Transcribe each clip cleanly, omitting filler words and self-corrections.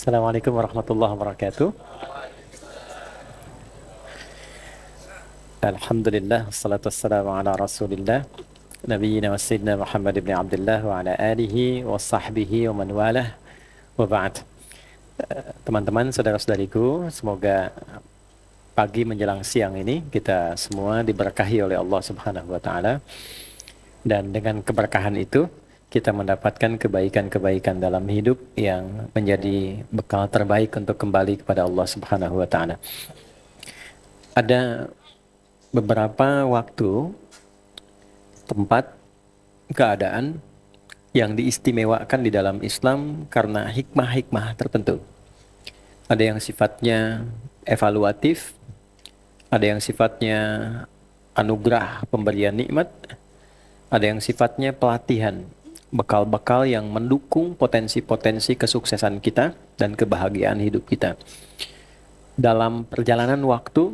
Assalamualaikum warahmatullahi wabarakatuh. Alhamdulillah, wassalatu wassalamu ala rasulillah Nabiyyina wa sayyidina Muhammad ibn Abdullah wa ala alihi wa sahbihi wa man walah wa ba'd. Teman-teman, saudara-saudariku, semoga pagi menjelang siang ini kita semua diberkahi oleh Allah Subhanahu wa taala, dan dengan keberkahan itu kita mendapatkan kebaikan-kebaikan dalam hidup yang menjadi bekal terbaik untuk kembali kepada Allah Subhanahu wa taala. Ada beberapa waktu, tempat, keadaan yang diistimewakan di dalam Islam karena hikmah-hikmah tertentu. Ada yang sifatnya evaluatif, ada yang sifatnya anugerah pemberian nikmat, ada yang sifatnya pelatihan, bekal-bekal yang mendukung potensi-potensi kesuksesan kita dan kebahagiaan hidup kita. Dalam perjalanan waktu,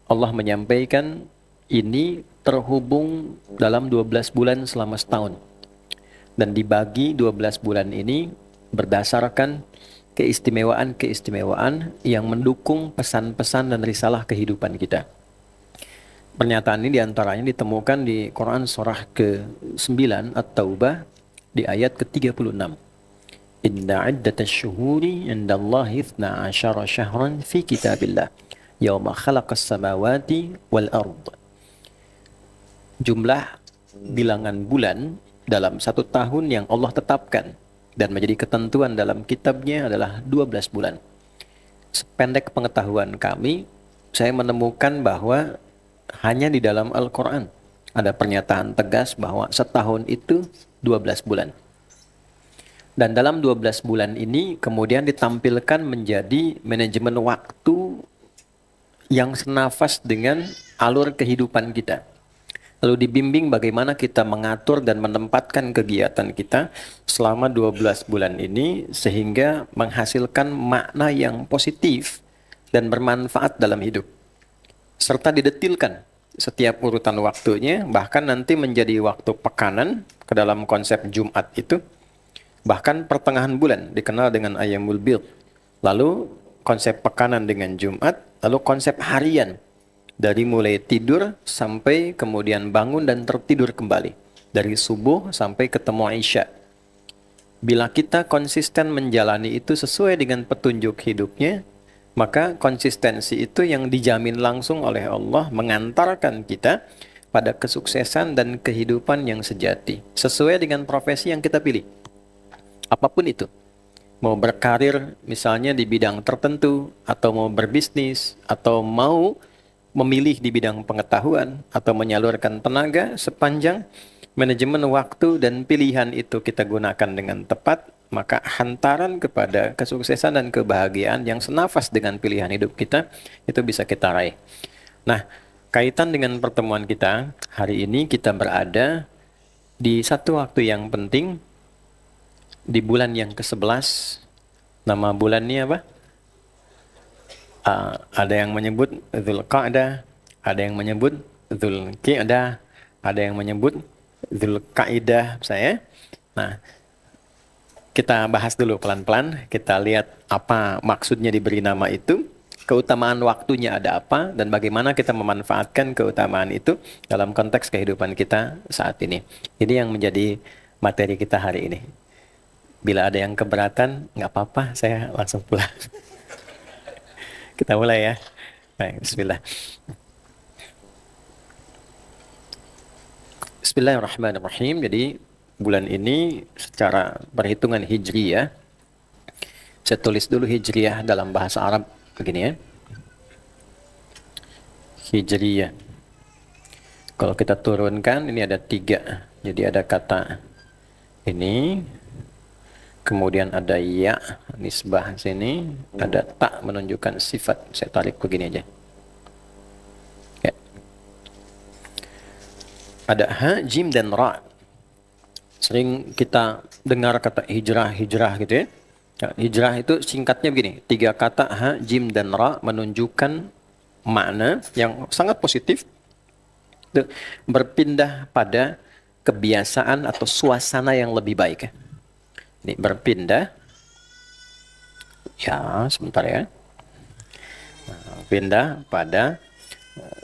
Allah menyampaikan ini terhubung dalam 12 bulan selama setahun. Dan dibagi 12 bulan ini berdasarkan keistimewaan-keistimewaan yang mendukung pesan-pesan dan risalah kehidupan kita. Pernyataan ini diantaranya ditemukan di Quran surah ke-9 At-Taubah di ayat ke-36. Inna iddatash syuhuri indallahi 12 syahran fi kitabillah yauma khalaqas samawati wal ard. Jumlah bilangan bulan dalam satu tahun yang Allah tetapkan dan menjadi ketentuan dalam kitabnya adalah 12 bulan. Sependek pengetahuan kami, saya menemukan bahwa hanya di dalam Al-Quran ada pernyataan tegas bahwa setahun itu 12 bulan. Dan dalam 12 bulan ini kemudian ditampilkan menjadi manajemen waktu yang senafas dengan alur kehidupan kita. Lalu dibimbing bagaimana kita mengatur dan menempatkan kegiatan kita selama 12 bulan ini sehingga menghasilkan makna yang positif dan bermanfaat dalam hidup. Serta didetilkan setiap urutan waktunya, bahkan nanti menjadi waktu pekanan ke dalam konsep Jumat itu. Bahkan pertengahan bulan dikenal dengan Ayyamul Bid. Lalu konsep pekanan dengan Jumat, lalu konsep harian dari mulai tidur sampai kemudian bangun dan tertidur kembali, dari subuh sampai ketemu Isya. Bila kita konsisten menjalani itu sesuai dengan petunjuk hidupnya, maka konsistensi itu yang dijamin langsung oleh Allah mengantarkan kita pada kesuksesan dan kehidupan yang sejati, sesuai dengan profesi yang kita pilih. Apapun itu, mau berkarir misalnya di bidang tertentu, atau mau berbisnis, atau mau memilih di bidang pengetahuan, atau menyalurkan tenaga, sepanjang manajemen waktu dan pilihan itu kita gunakan dengan tepat, maka hantaran kepada kesuksesan dan kebahagiaan yang senafas dengan pilihan hidup kita, itu bisa kita raih. Nah, kaitan dengan pertemuan kita, hari ini kita berada di satu waktu yang penting, di bulan yang ke-11. Nama bulannya apa? Ada yang menyebut Dzulqa'dah, ada yang menyebut Dzulqi'dah, ada yang menyebut Dzulqa'idah saya. Nah, kita bahas dulu pelan-pelan, kita lihat apa maksudnya diberi nama itu, keutamaan waktunya ada apa, dan bagaimana kita memanfaatkan keutamaan itu dalam konteks kehidupan kita saat ini. Ini yang menjadi materi kita hari ini. Bila ada yang keberatan, nggak apa-apa, saya langsung pulang. Kita mulai ya. Baik, bismillah. Bismillahirrahmanirrahim. Jadi bulan ini secara perhitungan hijriyah, saya tulis dulu hijriyah dalam bahasa Arab begini ya. Hijriyah. Kalau kita turunkan, ini ada 3. Jadi ada kata ini, kemudian ada ya, nisbah sini, ada tak menunjukkan sifat. Saya tarik begini aja. Ya. Ada ha, jim, dan ra. Sering kita dengar kata hijrah gitu ya. Ya, hijrah itu singkatnya begini. 3 kata ha, jim, dan ra menunjukkan makna yang sangat positif. Berpindah pada kebiasaan atau suasana yang lebih baik. Ini berpindah Ya, sebentar ya. Pindah pada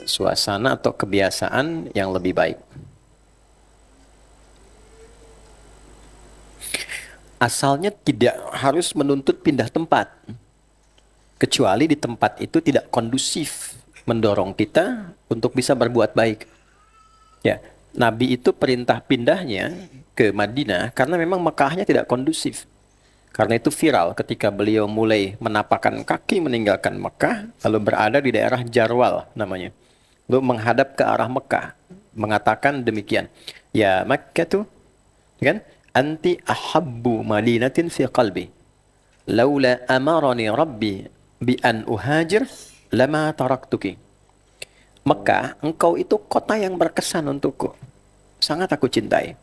suasana atau kebiasaan yang lebih baik. Asalnya tidak harus menuntut pindah tempat, kecuali di tempat itu tidak kondusif mendorong kita untuk bisa berbuat baik. Ya, Nabi itu perintah pindahnya ke Madinah karena memang Mekahnya tidak kondusif. Karena itu viral ketika beliau mulai menapakkan kaki meninggalkan Mekah, lalu berada di daerah Jarwal namanya, lalu menghadap ke arah Mekah, mengatakan demikian, ya Makkah tuh, kan? Anti ahabbu madinatin fi qalbi. Laula amarani Rabbi bi an uhajir lama taraktuki. Mekah, engkau itu kota yang berkesan untukku. Sangat aku cintai.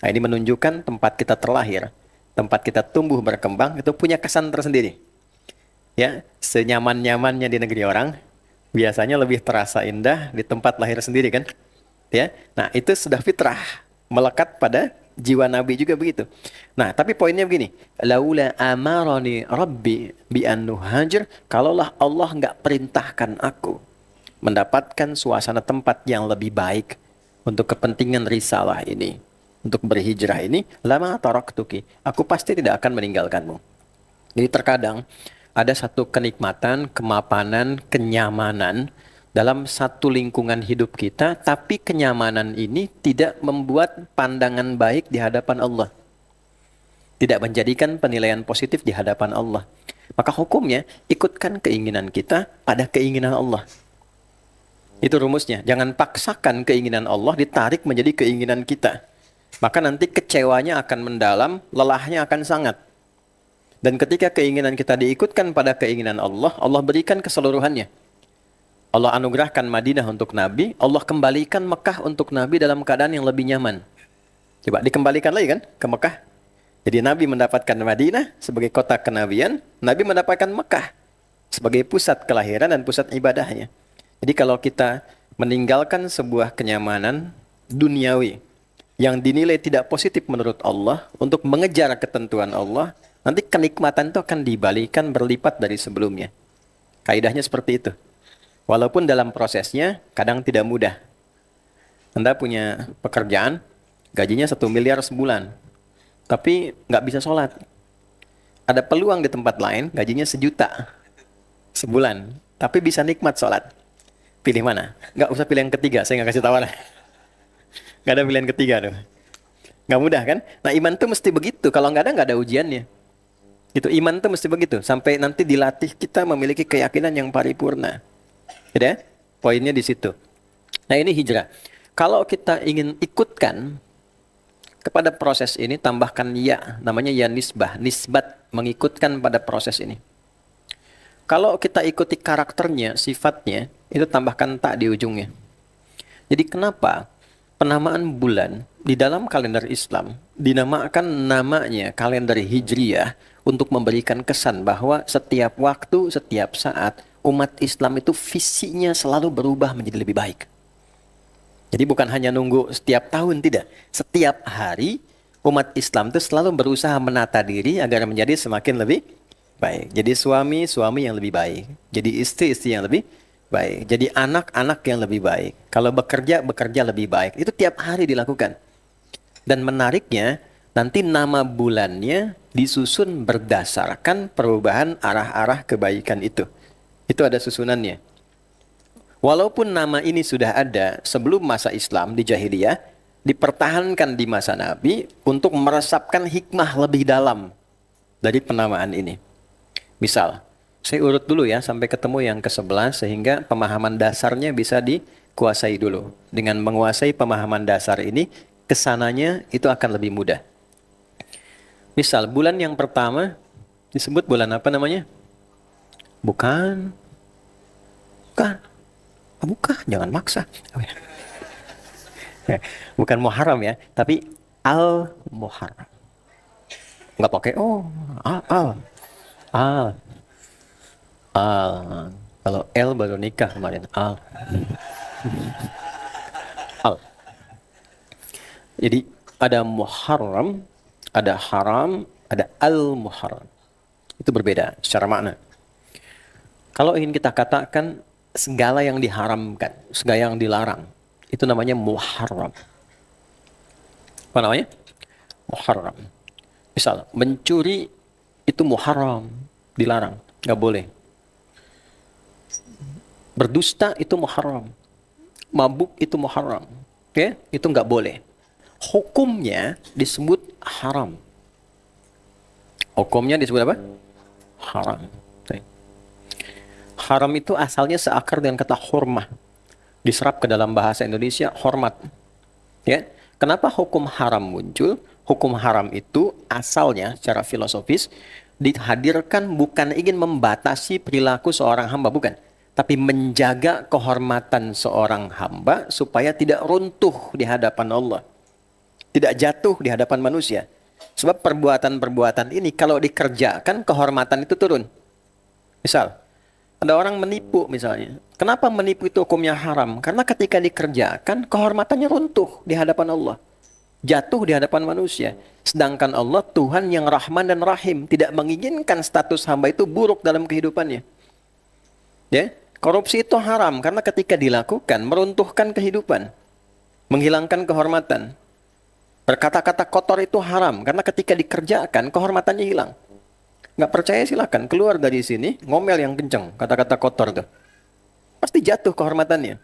Nah, ini menunjukkan tempat kita terlahir, tempat kita tumbuh berkembang itu punya kesan tersendiri. Ya, senyaman-nyamannya di negeri orang, biasanya lebih terasa indah di tempat lahir sendiri kan? Ya. Nah, itu sudah fitrah, melekat pada jiwa Nabi juga begitu. Nah, tapi poinnya begini, laula amarani Rabbi bi an nuhajir, kalaulah Allah nggak perintahkan aku mendapatkan suasana tempat yang lebih baik untuk kepentingan risalah ini, untuk berhijrah ini, lama taraktuki, aku pasti tidak akan meninggalkanmu. Jadi terkadang ada satu kenikmatan, kemapanan, kenyamanan dalam satu lingkungan hidup kita, tapi kenyamanan ini tidak membuat pandangan baik di hadapan Allah. Tidak menjadikan penilaian positif di hadapan Allah. Maka hukumnya, ikutkan keinginan kita pada keinginan Allah. Itu rumusnya. Jangan paksakan keinginan Allah ditarik menjadi keinginan kita. Maka nanti kecewanya akan mendalam, lelahnya akan sangat. Dan ketika keinginan kita diikutkan pada keinginan Allah, Allah berikan keseluruhannya. Allah anugerahkan Madinah untuk Nabi, Allah kembalikan Mekah untuk Nabi dalam keadaan yang lebih nyaman. Coba dikembalikan lagi kan ke Mekah. Jadi Nabi mendapatkan Madinah sebagai kota kenabian, Nabi mendapatkan Mekah sebagai pusat kelahiran dan pusat ibadahnya. Jadi kalau kita meninggalkan sebuah kenyamanan duniawi yang dinilai tidak positif menurut Allah untuk mengejar ketentuan Allah, nanti kenikmatan itu akan dibalikan berlipat dari sebelumnya. Kaidahnya seperti itu. Walaupun dalam prosesnya kadang tidak mudah. Anda punya pekerjaan, gajinya 1 miliar sebulan, tapi nggak bisa sholat. Ada peluang di tempat lain, gajinya 1 juta sebulan, tapi bisa nikmat sholat. Pilih mana? Nggak usah pilih yang ketiga, saya nggak kasih tawaran. Nggak ada pilihan ketiga tuh. Nggak mudah kan? Nah iman tuh mesti begitu, kalau nggak ada ujiannya. Itu iman tuh mesti begitu, sampai nanti dilatih kita memiliki keyakinan yang paripurna. Ya, poinnya di situ. Nah ini hijrah. Kalau kita ingin ikutkan kepada proses ini, tambahkan ya, namanya ya nisbah, nisbat, mengikutkan pada proses ini. Kalau kita ikuti karakternya, sifatnya, itu tambahkan tak di ujungnya. Jadi kenapa penamaan bulan di dalam kalender Islam dinamakan namanya kalender Hijriyah untuk memberikan kesan bahwa setiap waktu, setiap saat, umat Islam itu visinya selalu berubah menjadi lebih baik. Jadi bukan hanya nunggu setiap tahun, tidak. Setiap hari umat Islam itu selalu berusaha menata diri agar menjadi semakin lebih baik. Jadi suami yang lebih baik. Jadi istri yang lebih baik. Jadi anak yang lebih baik. Kalau bekerja lebih baik. Itu tiap hari dilakukan. Dan menariknya, nanti nama bulannya disusun berdasarkan perubahan arah-arah kebaikan itu. Itu ada susunannya. Walaupun nama ini sudah ada sebelum masa Islam di jahiliyah, dipertahankan di masa Nabi untuk meresapkan hikmah lebih dalam dari penamaan ini. Misal, saya urut dulu ya sampai ketemu yang ke-11 sehingga pemahaman dasarnya bisa dikuasai dulu. Dengan menguasai pemahaman dasar ini, kesananya itu akan lebih mudah. Misal, bulan yang pertama disebut bulan apa namanya? Bukan. Jangan maksa. Bukan Muharram ya, tapi Al-Muharram. Nggak pakai Al. Kalau L baru nikah kemarin. Al. Jadi ada Muharram, ada Haram, ada Al-Muharram. Itu berbeda secara makna. Kalau ingin kita katakan segala yang diharamkan, segala yang dilarang, itu namanya muharram. Apa namanya? Muharram. Misal, mencuri itu muharram, dilarang, nggak boleh. Berdusta itu muharram. Mabuk itu muharram. Oke? Itu nggak boleh. Hukumnya disebut haram. Hukumnya disebut apa? Haram. Oke. Haram itu asalnya seakar dengan kata hurmah. Diserap ke dalam bahasa Indonesia hormat. Ya. Kenapa hukum haram muncul? Hukum haram itu asalnya secara filosofis dihadirkan bukan ingin membatasi perilaku seorang hamba, bukan. Tapi menjaga kehormatan seorang hamba supaya tidak runtuh di hadapan Allah. Tidak jatuh di hadapan manusia. Sebab perbuatan-perbuatan ini kalau dikerjakan kehormatan itu turun. Misal, ada orang menipu misalnya. Kenapa menipu itu hukumnya haram? Karena ketika dikerjakan kehormatannya runtuh di hadapan Allah. Jatuh di hadapan manusia. Sedangkan Allah Tuhan yang Rahman dan Rahim tidak menginginkan status hamba itu buruk dalam kehidupannya. Ya, korupsi itu haram karena ketika dilakukan meruntuhkan kehidupan, menghilangkan kehormatan. Berkata-kata kotor itu haram karena ketika dikerjakan kehormatannya hilang. Nggak percaya silakan keluar dari sini ngomel yang kenceng, kata-kata kotor tuh. Pasti jatuh kehormatannya.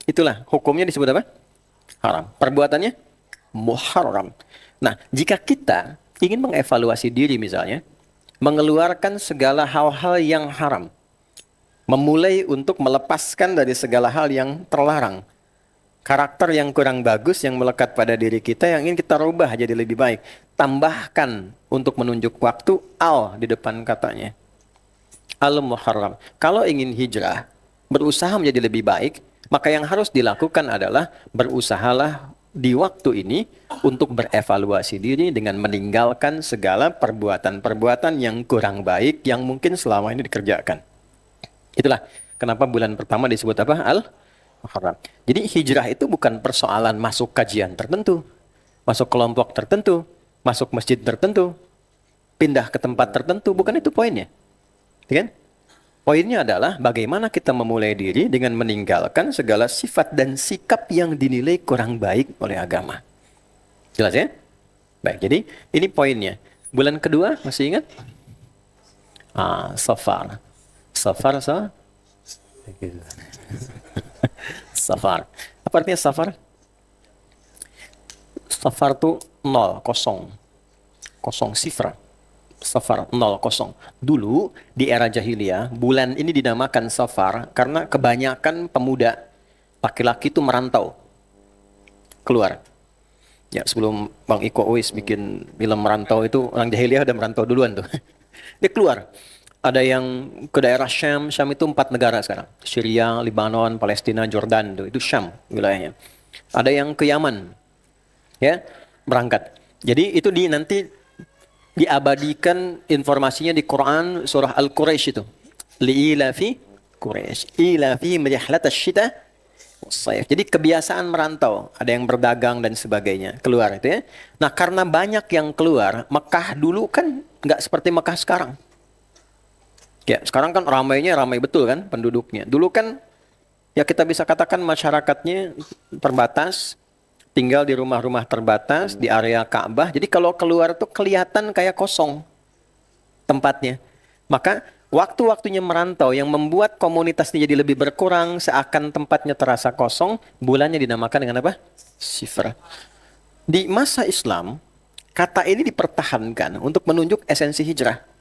Itulah hukumnya disebut apa? Haram. Perbuatannya muharram. Nah, jika kita ingin mengevaluasi diri misalnya, mengeluarkan segala hal-hal yang haram, memulai untuk melepaskan dari segala hal yang terlarang, karakter yang kurang bagus yang melekat pada diri kita yang ingin kita rubah jadi lebih baik, tambahkan untuk menunjuk waktu al di depan katanya. Al-muharram. Kalau ingin hijrah, berusaha menjadi lebih baik, maka yang harus dilakukan adalah berusahalah di waktu ini untuk berevaluasi diri dengan meninggalkan segala perbuatan-perbuatan yang kurang baik yang mungkin selama ini dikerjakan. Itulah kenapa bulan pertama disebut apa? Al-Muharram. Jadi hijrah itu bukan persoalan masuk kajian tertentu, masuk kelompok tertentu, masuk masjid tertentu, pindah ke tempat tertentu, bukan itu poinnya. Ya kan? Poinnya adalah bagaimana kita memulai diri dengan meninggalkan segala sifat dan sikap yang dinilai kurang baik oleh agama. Jelas ya? Baik, jadi ini poinnya. Bulan kedua, masih ingat? Safar. Safar, Safar. Apa artinya safar? Safar itu 0, kosong. Kosong, sifra. Safar, 0, kosong. Dulu, di era jahiliyah, bulan ini dinamakan safar karena kebanyakan pemuda laki-laki itu merantau. Keluar. Ya, sebelum Bang Iko Uwais bikin film merantau itu, orang jahiliyah udah merantau duluan tuh. Dia keluar. Ada yang ke daerah Syam. Syam itu 4 negara sekarang. Syria, Lebanon, Palestina, Jordan. Itu Syam wilayahnya. Ada yang ke Yaman. Ya, berangkat. Jadi itu nanti diabadikan informasinya di Quran surah Al-Quraisy itu. Li'ilafi Quraisy. Ilafi rihlatasy syita was-sayf. Jadi kebiasaan merantau. Ada yang berdagang dan sebagainya. Keluar itu ya. Nah, karena banyak yang keluar, Mekah dulu kan nggak seperti Mekah sekarang. Ya, sekarang kan ramai betul kan penduduknya. Dulu kan ya kita bisa katakan masyarakatnya terbatas, tinggal di rumah-rumah terbatas di area Ka'bah. Jadi kalau keluar tuh kelihatan kayak kosong tempatnya. Maka waktu-waktunya merantau yang membuat komunitasnya jadi lebih berkurang, seakan tempatnya terasa kosong, bulannya dinamakan dengan apa? Sifra. Di masa Islam, kata ini dipertahankan untuk menunjuk esensi hijrah.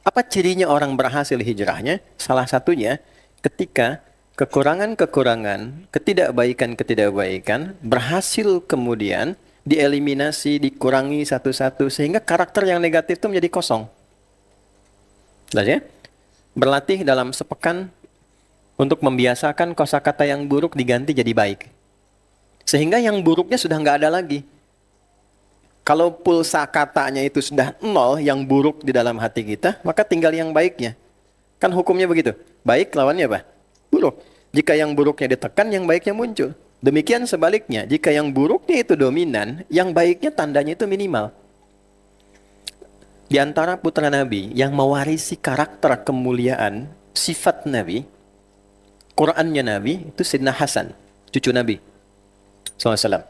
Apa cirinya orang berhasil hijrahnya? Salah satunya ketika kekurangan-kekurangan, ketidakbaikan-ketidakbaikan berhasil kemudian dieliminasi, dikurangi satu-satu sehingga karakter yang negatif itu menjadi kosong. Jelas ya? Berlatih dalam sepekan untuk membiasakan kosakata yang buruk diganti jadi baik. Sehingga yang buruknya sudah nggak ada lagi. Kalau pulsa katanya itu sudah 0, yang buruk di dalam hati kita, maka tinggal yang baiknya. Kan hukumnya begitu. Baik lawannya apa? Buruk. Jika yang buruknya ditekan, yang baiknya muncul. Demikian sebaliknya, jika yang buruknya itu dominan, yang baiknya tandanya itu minimal. Di antara putra Nabi yang mewarisi karakter kemuliaan, sifat Nabi, Qurannya Nabi, itu Sayyidina Hasan, cucu Nabi SAW.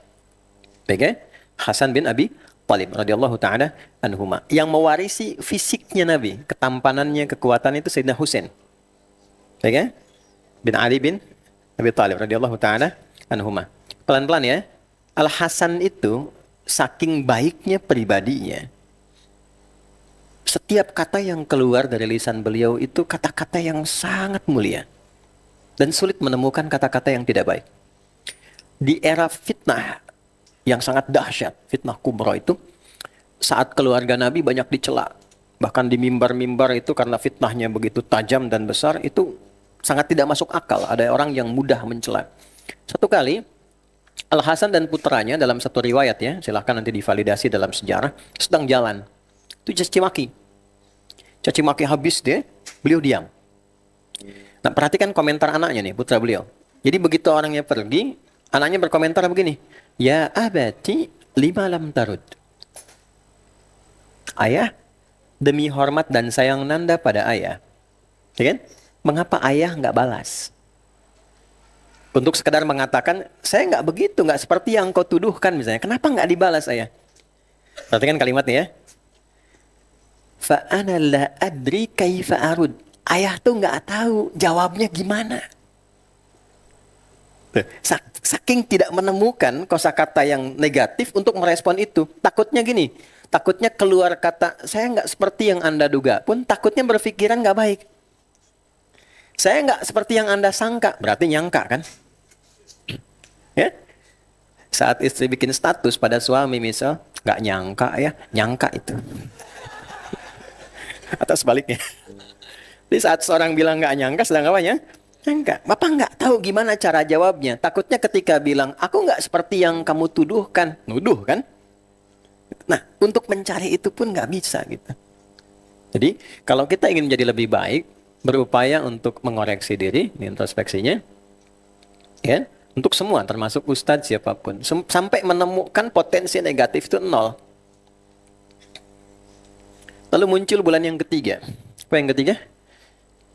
Baik ya? Hasan bin Abi Thalib radhiyallahu taala anhuma. Yang mewarisi fisiknya Nabi, ketampanannya, kekuatannya itu Sayyidina Husain. Baik ya? Bin Ali bin Abi Thalib radhiyallahu taala anhuma. Pelan-pelan ya. Al Hasan itu saking baiknya pribadinya, setiap kata yang keluar dari lisan beliau itu kata-kata yang sangat mulia dan sulit menemukan kata-kata yang tidak baik. Di era fitnah yang sangat dahsyat, fitnah kubra itu, saat keluarga Nabi banyak dicela, bahkan di mimbar-mimbar itu karena fitnahnya begitu tajam dan besar, itu sangat tidak masuk akal. Ada orang yang mudah mencela. Satu kali Al Hasan dan putranya dalam satu riwayat ya, silahkan nanti divalidasi dalam sejarah, sedang jalan, itu caci maki habis deh, beliau diam. Nah, perhatikan komentar anaknya nih, putra beliau. Jadi begitu orangnya pergi, anaknya berkomentar begini, ya abati lima lam tarud. Ayah, demi hormat dan sayang Nanda pada ayah, ya kan? Mengapa ayah nggak balas? Untuk sekedar mengatakan, saya nggak begitu, nggak seperti yang kau tuduhkan misalnya. Kenapa nggak dibalas ayah? Perhatikan kalimatnya ya. Fa'ana la adri kaifa arud. Ayah tuh nggak tahu jawabnya gimana. Saking tidak menemukan kosakata yang negatif untuk merespon itu. Takutnya gini, takutnya keluar kata, saya nggak seperti yang Anda duga pun, takutnya berpikiran nggak baik. Saya nggak seperti yang Anda sangka, berarti nyangka kan? Ya? Saat istri bikin status pada suami misal, nggak nyangka ya, nyangka itu. Atau sebaliknya. Jadi saat seorang bilang nggak nyangka, sedang apa ya? Nyangka. Bapak nggak tahu gimana cara jawabnya. Takutnya ketika bilang, aku nggak seperti yang kamu tuduhkan. Nuduh kan? Nah, untuk mencari itu pun nggak bisa gitu. Jadi, kalau kita ingin menjadi lebih baik, berupaya untuk mengoreksi diri, introspeksinya, ya, untuk semua, termasuk ustadz siapapun, sampai menemukan potensi negatif itu 0. Lalu muncul bulan yang ketiga. Apa yang ketiga?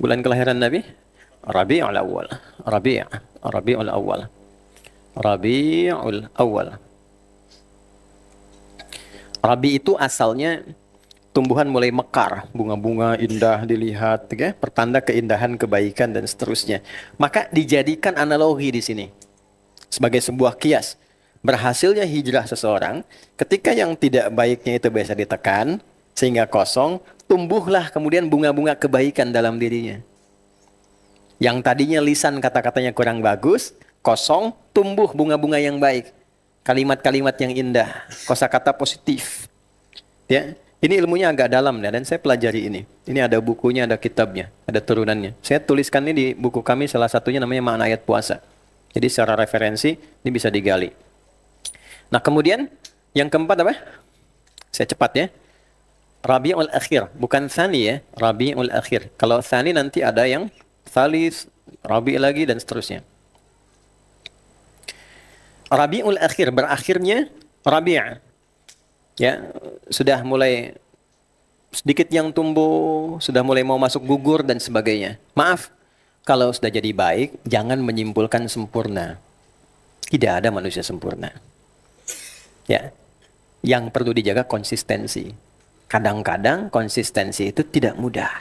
Bulan kelahiran Nabi? Rabi'ul Awal. Rabi'ul Awal. Rabi'ul Awal. Rabi itu asalnya tumbuhan mulai mekar, bunga-bunga indah dilihat, ya, pertanda keindahan, kebaikan dan seterusnya. Maka dijadikan analogi di sini sebagai sebuah kias. Berhasilnya hijrah seseorang ketika yang tidak baiknya itu biasa ditekan sehingga kosong, tumbuhlah kemudian bunga-bunga kebaikan dalam dirinya. Yang tadinya lisan kata-katanya kurang bagus, kosong, tumbuh bunga-bunga yang baik. Kalimat-kalimat yang indah, kosakata positif. Ya, ini ilmunya agak dalam dan saya pelajari ini. Ini ada bukunya, ada kitabnya, ada turunannya. Saya tuliskan ini di buku kami, salah satunya namanya Makna Ayat Puasa. Jadi secara referensi ini bisa digali. Nah, kemudian yang keempat apa? Saya cepat ya. Rabi'ul Akhir, bukan Tsani ya, Rabi'ul Akhir. Kalau Tsani nanti ada yang Tsalis, Rabi' lagi dan seterusnya. Rabi'ul Akhir, berakhirnya Rabi'. Ya, sudah mulai sedikit yang tumbuh, sudah mulai mau masuk gugur dan sebagainya. Maaf, kalau sudah jadi baik, jangan menyimpulkan sempurna. Tidak ada manusia sempurna. Ya, yang perlu dijaga konsistensi. Kadang-kadang konsistensi itu tidak mudah.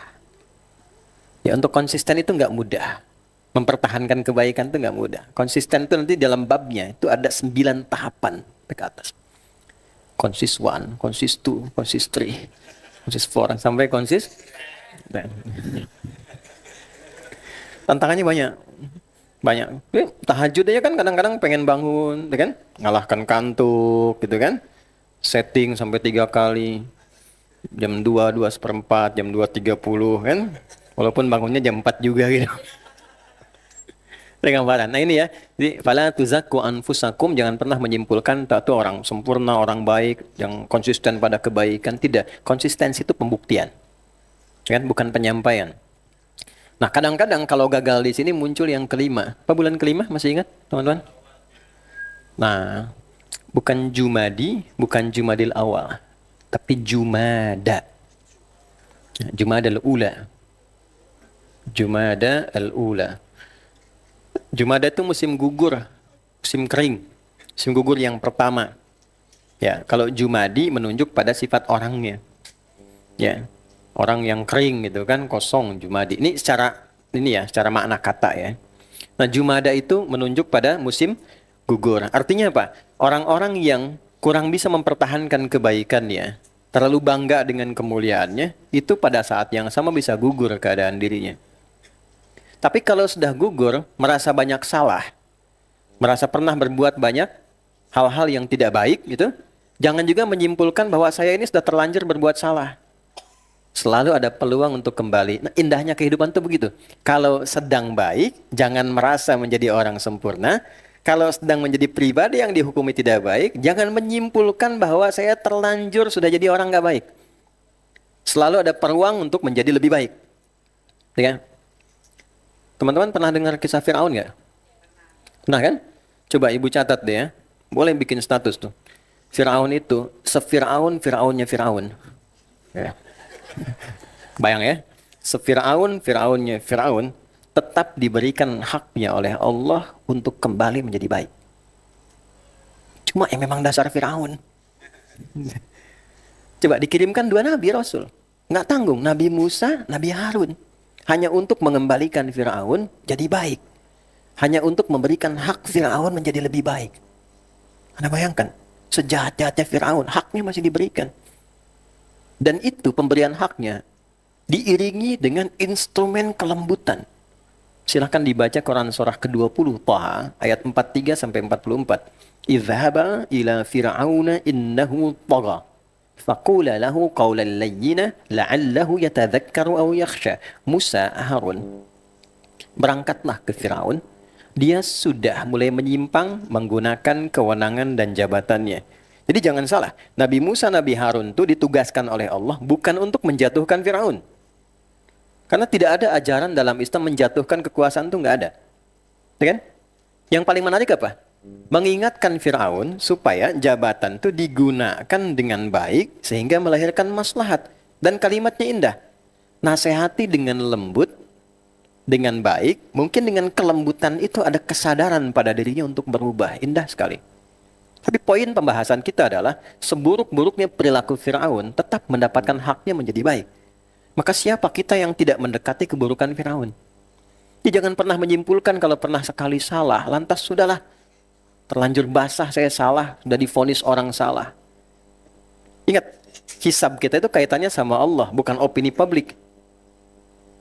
Ya, untuk konsisten itu nggak mudah. Mempertahankan kebaikan itu nggak mudah. Konsisten itu nanti dalam babnya itu ada 9 tahapan ke atas. Konsis 1, konsis 2, konsis 3, konsis 4, sampai konsis. Tantangannya banyak. Banyak. Tahajud aja kan kadang-kadang pengen bangun, kan? Ngalahkan kantuk, gitu kan? Setting sampai 3 kali. Jam 2, 2:04, jam 2:30, kan? Walaupun bangunnya jam 4 juga gitu. Gambaran. Nah ini ya, jadi fala tuzakku anfusakum, jangan pernah menyimpulkan tak itu orang sempurna, orang baik, yang konsisten pada kebaikan. Tidak, konsistensi itu pembuktian, kan, bukan penyampaian. Nah kadang-kadang kalau gagal di sini muncul yang kelima. Apa bulan kelima? Masih ingat teman-teman? Nah, bukan Jumadi, bukan Jumadil Awal, tapi Jumada. Jumadal Ula. Jumada al-Ula. Jumada itu musim gugur, musim kering, musim gugur yang pertama. Ya, kalau Jumadi menunjuk pada sifat orangnya. Ya, orang yang kering gitu kan, kosong Jumadi. Ini secara makna kata ya. Nah, Jumada itu menunjuk pada musim gugur. Artinya apa? Orang-orang yang kurang bisa mempertahankan kebaikannya, terlalu bangga dengan kemuliaannya, itu pada saat yang sama bisa gugur keadaan dirinya. Tapi kalau sudah gugur, merasa banyak salah, merasa pernah berbuat banyak hal-hal yang tidak baik gitu, jangan juga menyimpulkan bahwa saya ini sudah terlanjur berbuat salah. Selalu ada peluang untuk kembali. Nah, indahnya kehidupan itu begitu. Kalau sedang baik, jangan merasa menjadi orang sempurna. Kalau sedang menjadi pribadi yang dihukumi tidak baik, jangan menyimpulkan bahwa saya terlanjur sudah jadi orang nggak baik. Selalu ada peluang untuk menjadi lebih baik. Ya. Teman-teman pernah dengar kisah Fir'aun nggak? Pernah kan? Coba ibu catat deh ya. Boleh bikin status tuh. Fir'aun itu Fir'aunnya Fir'aun. Ya. Bayang ya. Fir'aunnya Fir'aun tetap diberikan haknya oleh Allah untuk kembali menjadi baik. Cuma memang dasar Fir'aun. Coba dikirimkan 2 nabi Rasul. Nggak tanggung. Nabi Musa, Nabi Harun. Hanya untuk mengembalikan Fir'aun jadi baik. Hanya untuk memberikan hak Fir'aun menjadi lebih baik. Anda bayangkan, sejahat-jahatnya Fir'aun, haknya masih diberikan. Dan itu pemberian haknya diiringi dengan instrumen kelembutan. Silahkan dibaca Quran surah ke-20 Thaha ayat 43 sampai 44. Idhaba ila fir'auna innahu tagha. Faqula lahu qawlan layyina la'allahu yatadhakkaru aw yakhsha. Musa, Harun, berangkatlah ke Firaun. Dia sudah mulai menyimpang menggunakan kewenangan dan jabatannya. Jadi jangan salah, Nabi Musa, Nabi Harun itu ditugaskan oleh Allah bukan untuk menjatuhkan Firaun. Karena tidak ada ajaran dalam Islam menjatuhkan kekuasaan itu nggak ada. Ya kan? Yang paling menarik apa? Mengingatkan Fir'aun supaya jabatan itu digunakan dengan baik sehingga melahirkan maslahat. Dan kalimatnya indah. Nasihati dengan lembut, dengan baik, mungkin dengan kelembutan itu ada kesadaran pada dirinya untuk berubah. Indah sekali. Tapi poin pembahasan kita adalah seburuk-buruknya perilaku Fir'aun tetap mendapatkan haknya menjadi baik. Maka siapa kita yang tidak mendekati keburukan Fir'aun? Jadi jangan pernah menyimpulkan kalau pernah sekali salah, lantas sudahlah. Terlanjur basah saya salah, sudah divonis orang salah. Ingat, hisab kita itu kaitannya sama Allah, bukan opini publik.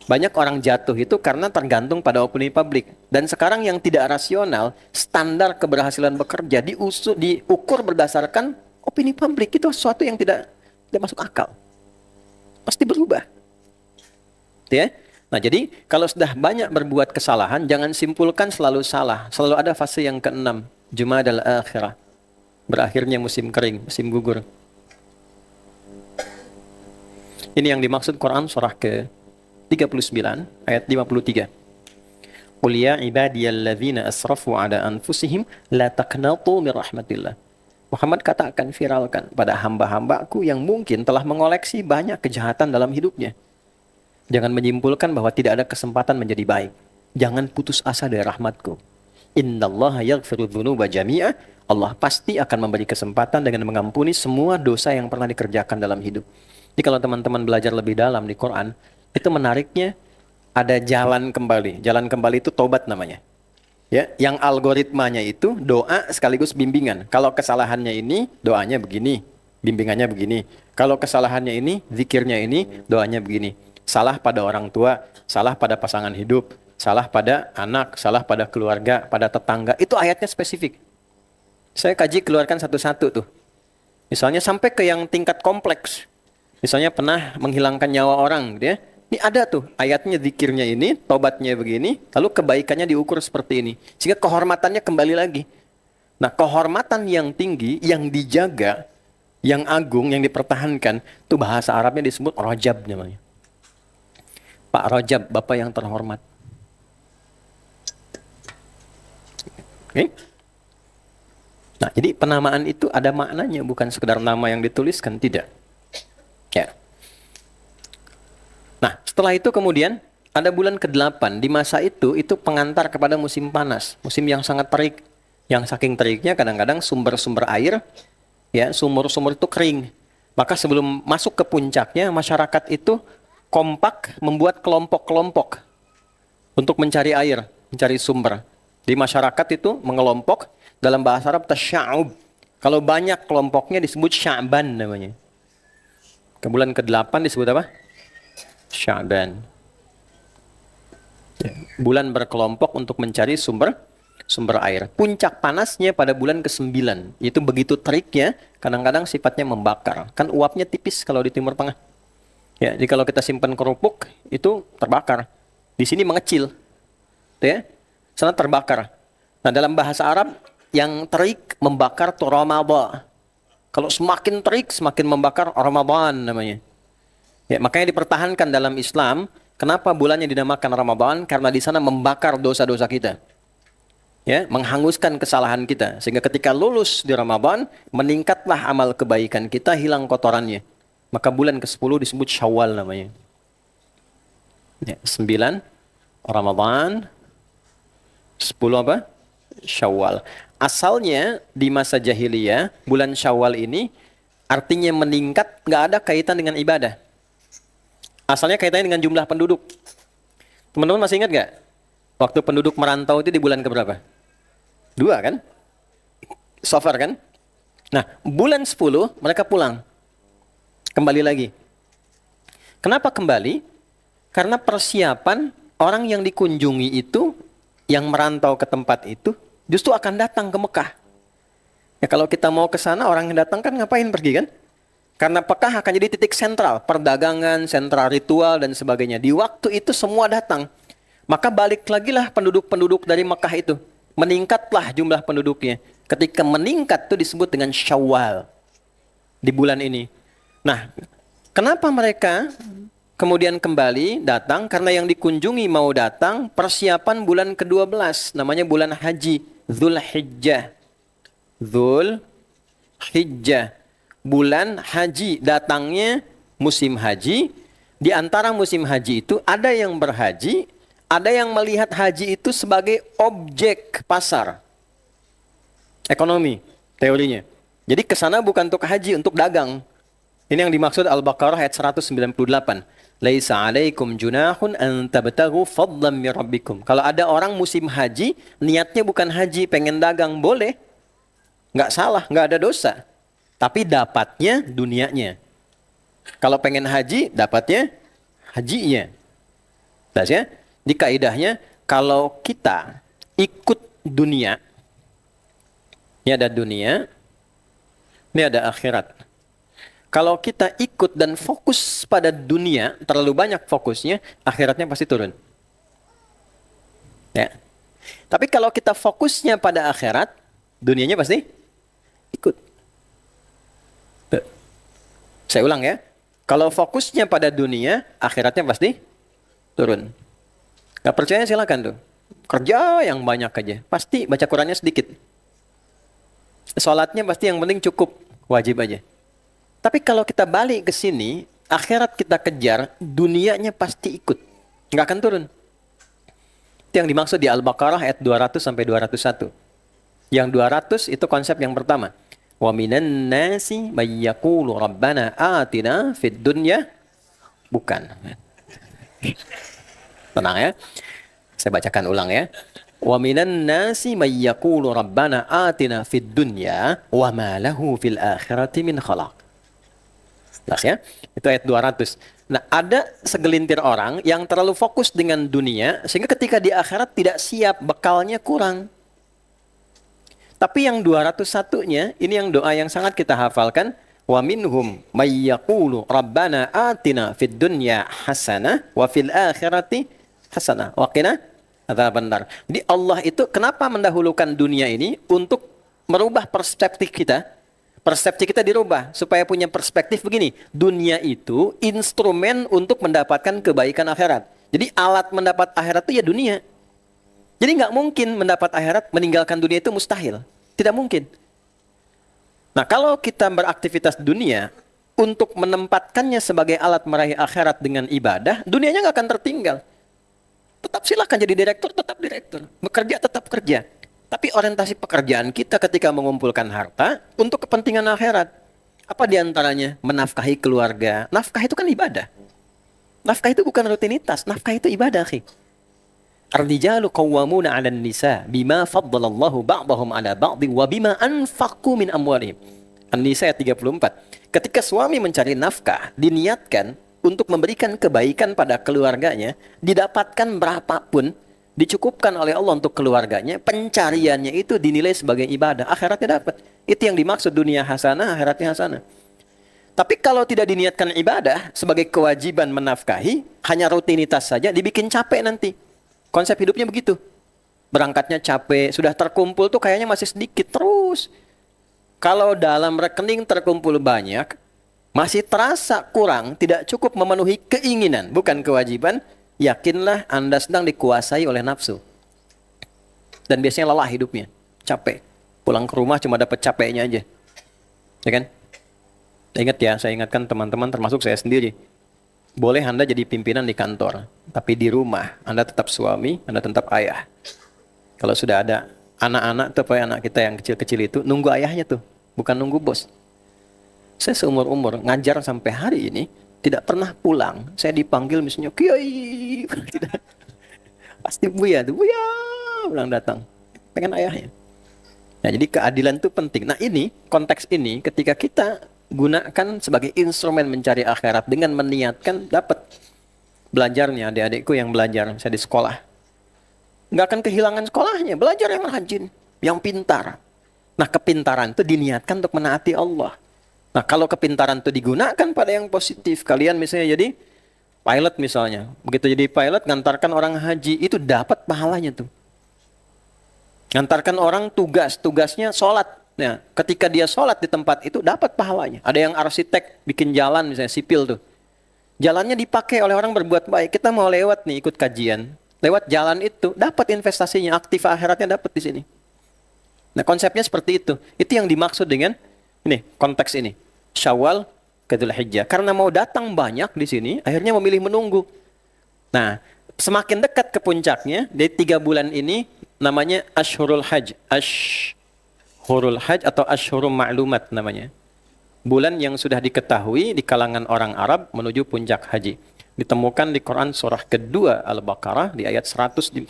Banyak orang jatuh itu karena tergantung pada opini publik. Dan sekarang yang tidak rasional, standar keberhasilan bekerja diukur berdasarkan opini publik. Itu sesuatu yang tidak masuk akal. Pasti berubah. Ya? Nah, jadi kalau sudah banyak berbuat kesalahan, jangan simpulkan selalu salah. Selalu ada fase yang keenam. Jumadal akhirah. Berakhirnya musim kering, musim gugur. Ini yang dimaksud Quran surah ke-39 ayat 53. Qul ya ibadiyalladzina asrafu ala anfusihim la taqnatu min rahmatillah. Muhammad katakan, viralkan pada hamba-hambaku yang mungkin telah mengoleksi banyak kejahatan dalam hidupnya. Jangan menyimpulkan bahwa tidak ada kesempatan menjadi baik. Jangan putus asa dari rahmatku. Innallaha yaghfiru dzunuba jami'a. Allah pasti akan memberi kesempatan dengan mengampuni semua dosa yang pernah dikerjakan dalam hidup. Jadi kalau teman-teman belajar lebih dalam di Quran, itu menariknya ada jalan kembali. Jalan kembali itu tobat namanya. Ya, yang algoritmanya itu doa sekaligus bimbingan. Kalau kesalahannya ini, doanya begini, bimbingannya begini. Kalau kesalahannya ini, zikirnya ini, doanya begini. Salah pada orang tua, salah pada pasangan hidup, salah pada anak, salah pada keluarga, pada tetangga. Itu ayatnya spesifik. Saya kaji keluarkan satu-satu tuh. Misalnya sampai ke yang tingkat kompleks. Misalnya pernah menghilangkan nyawa orang, gitu ya. Ini ada tuh ayatnya, zikirnya ini, tobatnya begini, lalu kebaikannya diukur seperti ini. Sehingga kehormatannya kembali lagi. Nah, kehormatan yang tinggi, yang dijaga, yang agung, yang dipertahankan, itu bahasa Arabnya disebut Rajab namanya. Pak Rajab, Bapak yang terhormat. Oke? Nah, jadi penamaan itu ada maknanya, bukan sekedar nama yang dituliskan, tidak. Ya. Nah, setelah itu kemudian ada bulan ke-8. Di masa itu pengantar kepada musim panas, musim yang sangat terik. Yang saking teriknya kadang-kadang sumber-sumber air, ya, sumur-sumur itu kering. Maka sebelum masuk ke puncaknya, masyarakat itu kompak membuat kelompok-kelompok untuk mencari air, mencari sumber. Di masyarakat itu mengelompok, dalam bahasa Arab tasya'ub. Kalau banyak kelompoknya disebut Sya'ban namanya. Ke bulan ke-8 disebut apa? Sya'ban. Ya, bulan berkelompok untuk mencari sumber air. Puncak panasnya pada bulan ke-9. Itu begitu teriknya, kadang-kadang sifatnya membakar. Kan uapnya tipis kalau di Timur Tengah. Ya, jadi kalau kita simpan kerupuk, itu terbakar. Di sini mengecil. Tuh ya, sana terbakar. Nah, dalam bahasa Arab, yang terik membakar itu Ramadan. Kalau semakin terik, semakin membakar Ramadan namanya. Ya, makanya dipertahankan dalam Islam. Kenapa bulannya dinamakan Ramadan? Karena di sana membakar dosa-dosa kita. Ya, menghanguskan kesalahan kita. Sehingga ketika lulus di Ramadan, meningkatlah amal kebaikan kita, hilang kotorannya. Maka bulan ke-10 disebut Syawal namanya. Ya, 9 Ramadan, 10 apa? Syawal. Asalnya di masa jahiliyah, bulan Syawal ini artinya meningkat, nggak ada kaitan dengan ibadah. Asalnya kaitannya dengan jumlah penduduk. Teman-teman masih ingat nggak? Waktu penduduk merantau itu di bulan keberapa? 2 kan? Safar kan? Nah, bulan 10 mereka pulang. Kembali lagi. Kenapa kembali? Karena persiapan orang yang dikunjungi itu, yang merantau ke tempat itu, justru akan datang ke Mekah. Ya, kalau kita mau ke sana, orang yang datang kan ngapain pergi kan? Karena Mekah akan jadi titik sentral, perdagangan, sentral ritual, dan sebagainya. Di waktu itu semua datang. Maka balik lagi lah penduduk-penduduk dari Mekah itu. Meningkatlah jumlah penduduknya. Ketika meningkat itu disebut dengan Syawal. Di bulan ini. Nah, kenapa mereka kemudian kembali datang? Karena yang dikunjungi mau datang, persiapan bulan ke-12. Namanya bulan haji. Dzulhijjah. Dzulhijjah. Bulan haji. Datangnya musim haji. Di antara musim haji itu ada yang berhaji, ada yang melihat haji itu sebagai objek pasar. Ekonomi, teorinya. Jadi ke sana bukan untuk haji, untuk dagang. Ini yang dimaksud Al-Baqarah ayat 198. Laisa 'alaikum junahun an tabtaghu fadlan min rabbikum. Kalau ada orang musim haji, niatnya bukan haji, pengen dagang, boleh. Nggak salah, nggak ada dosa. Tapi dapatnya dunianya. Kalau pengen haji, dapatnya hajinya. Jelas ya? Di kaidahnya, kalau kita ikut dunia, ini ada dunia, ini ada akhirat. Kalau kita ikut dan fokus pada dunia, terlalu banyak fokusnya, akhiratnya pasti turun. Ya. Tapi kalau kita fokusnya pada akhirat, dunianya pasti ikut. Saya ulang ya. Kalau fokusnya pada dunia, akhiratnya pasti turun. Gak percaya silakan tuh. Kerja yang banyak aja. Pasti baca Qurannya sedikit. Sholatnya pasti yang penting cukup. Wajib aja. Tapi kalau kita balik ke sini, akhirat kita kejar, dunianya pasti ikut. Nggak akan turun. Itu yang dimaksud di Al-Baqarah ayat 200 sampai 201. Yang 200 itu konsep yang pertama. Wa minan nasi may yaqulu rabbana atina fid dunya. Bukan. Tenang ya. Saya bacakan ulang ya. Wa minan nasi may yaqulu rabbana atina fid dunya wa ma lahu fil akhirati min khalaq. Jelas ya? Itu ayat 200. Nah, ada segelintir orang yang terlalu fokus dengan dunia sehingga ketika di akhirat tidak siap, bekalnya kurang. Tapi yang 201-nya, ini yang doa yang sangat kita hafalkan. Wa minhum may yaqulu rabbana atina fid dunya hasanah wa fil akhirati hasanah wa qina adzabannar. Di Allah itu kenapa mendahulukan dunia ini? Untuk merubah perspektif kita. Persepsi kita dirubah supaya punya perspektif begini. Dunia itu instrumen untuk mendapatkan kebaikan akhirat. Jadi alat mendapat akhirat itu ya dunia. Jadi nggak mungkin mendapat akhirat, meninggalkan dunia itu mustahil. Tidak mungkin. Nah, kalau kita beraktivitas dunia untuk menempatkannya sebagai alat meraih akhirat dengan ibadah, dunianya nggak akan tertinggal. Tetap silakan jadi direktur, tetap direktur. Bekerja, tetap kerja. Tapi orientasi pekerjaan kita ketika mengumpulkan harta untuk kepentingan akhirat. Apa diantaranya? Menafkahi keluarga. Nafkah itu kan ibadah. Nafkah itu bukan rutinitas. Nafkah itu ibadah. Ar-rijalu qawwamuna 'alan nisa bima faddalallahu ba'dahum 'ala ba'din wa bima anfaqu min amwalihim. An-Nisa ayat 34. Ketika suami mencari nafkah, diniatkan untuk memberikan kebaikan pada keluarganya, didapatkan berapapun, dicukupkan oleh Allah untuk keluarganya, pencariannya itu dinilai sebagai ibadah, akhiratnya dapat. Itu yang dimaksud dunia hasanah, akhiratnya hasanah. Tapi kalau tidak diniatkan ibadah sebagai kewajiban menafkahi, hanya rutinitas saja, dibikin capek nanti. Konsep hidupnya begitu. Berangkatnya capek, sudah terkumpul tuh kayaknya masih sedikit terus. Kalau dalam rekening terkumpul banyak, masih terasa kurang, tidak cukup memenuhi keinginan, bukan kewajiban, yakinlah Anda sedang dikuasai oleh nafsu. Dan biasanya lelah hidupnya, capek. Pulang ke rumah cuma dapat capeknya aja. Ya kan? Ingat ya, saya ingatkan teman-teman termasuk saya sendiri. Boleh Anda jadi pimpinan di kantor, tapi di rumah Anda tetap suami, Anda tetap ayah. Kalau sudah ada anak-anak tuh, anak kita yang kecil-kecil itu, nunggu ayahnya tuh, bukan nunggu bos. Saya seumur-umur ngajar sampai hari ini, tidak pernah pulang. Saya dipanggil misalnya, Kiai. Tidak. Pasti Buya tuh, Buya pulang datang. Pengen ayahnya. Nah, jadi keadilan itu penting. Nah ini, konteks ini, ketika kita gunakan sebagai instrumen mencari akhirat dengan meniatkan, dapat. Belajarnya adik-adikku yang belajar, saya di sekolah. Nggak akan kehilangan sekolahnya. Belajar yang rajin, yang pintar. Nah, kepintaran itu diniatkan untuk menaati Allah. Nah, kalau kepintaran itu digunakan pada yang positif, kalian misalnya jadi pilot misalnya. Begitu jadi pilot, ngantarkan orang haji, itu dapat pahalanya tuh. Ngantarkan orang tugasnya sholat. Nah, ketika dia sholat di tempat itu, dapat pahalanya. Ada yang arsitek, bikin jalan misalnya, sipil tuh. Jalannya dipakai oleh orang berbuat baik. Kita mau lewat nih, ikut kajian. Lewat jalan itu, dapat investasinya, aktif akhiratnya dapat di sini. Nah, konsepnya seperti itu. Itu yang dimaksud dengan ini, konteks ini. Syawal ke Dzulhijjah. Karena mau datang banyak di sini, akhirnya memilih menunggu. Nah, semakin dekat ke puncaknya, dari 3 bulan ini, namanya Ashhurul Hajj. Ashhurul Hajj atau Ashhurum Ma'lumat namanya. Bulan yang sudah diketahui di kalangan orang Arab menuju puncak haji. Ditemukan di Quran surah kedua Al-Baqarah di ayat 197.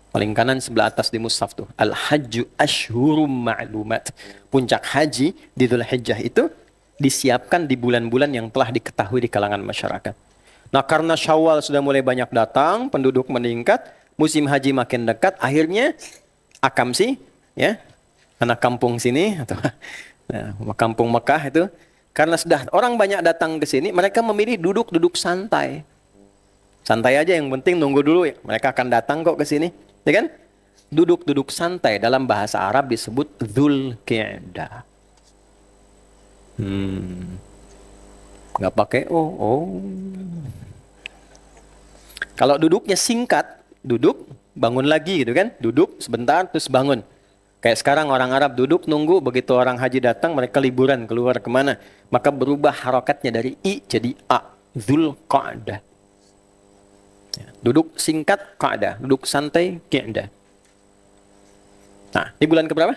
Paling kanan sebelah atas di mushaf tuh. Al-Hajju Ashhurum Ma'lumat. Puncak haji di Dzulhijjah itu disiapkan di bulan-bulan yang telah diketahui di kalangan masyarakat. Nah, karena Syawal sudah mulai banyak datang, penduduk meningkat, musim haji makin dekat, akhirnya Akamsi, ya, anak kampung sini atau kampung Mekah itu, karena sudah orang banyak datang ke sini, mereka memilih duduk santai. Santai aja, yang penting nunggu dulu ya. Mereka akan datang kok ke sini, ya kan? Duduk santai dalam bahasa Arab disebut Dzulqa'dah. Nggak pakai oh. Kalau duduknya singkat, duduk, bangun lagi gitu kan? Duduk sebentar terus bangun. Kayak sekarang orang Arab duduk nunggu, begitu orang haji datang mereka liburan keluar kemana. Maka berubah harokatnya dari I jadi A. Dzulqa'dah. Ya, duduk singkat, qa'dah. Duduk santai, qi'dah. Nah, ini bulan keberapa?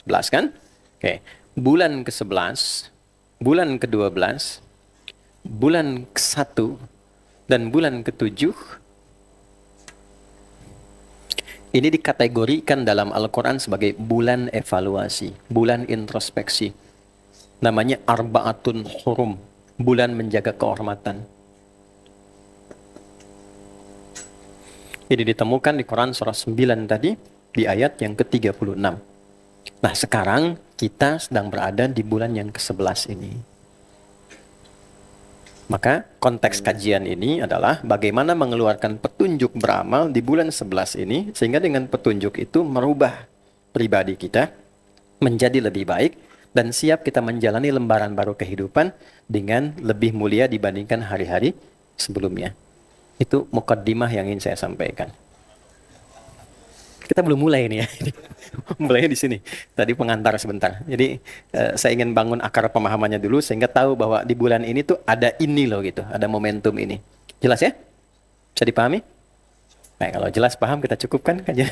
11 kan? Oke. Bulan ke-11, bulan ke-12, bulan ke-1, dan bulan ke-7 ini dikategorikan dalam Al-Quran sebagai bulan evaluasi, bulan introspeksi. Namanya Arba'atun Hurum, bulan menjaga kehormatan. Ini ditemukan di Quran surah 9 tadi, di ayat yang ke-36. Nah, sekarang kita sedang berada di bulan yang ke-11 ini. Maka konteks kajian ini adalah bagaimana mengeluarkan petunjuk beramal di bulan 11 ini, sehingga dengan petunjuk itu merubah pribadi kita menjadi lebih baik dan siap kita menjalani lembaran baru kehidupan dengan lebih mulia dibandingkan hari-hari sebelumnya. Itu mukaddimah yang ingin saya sampaikan. kita belum mulai nih ya. Mulainya di sini. Tadi pengantar sebentar. Jadi saya ingin bangun akar pemahamannya dulu sehingga tahu bahwa di bulan ini tuh ada ini loh gitu, ada momentum ini. Jelas ya? Bisa dipahami? Baik, kalau jelas paham kita cukupkan aja.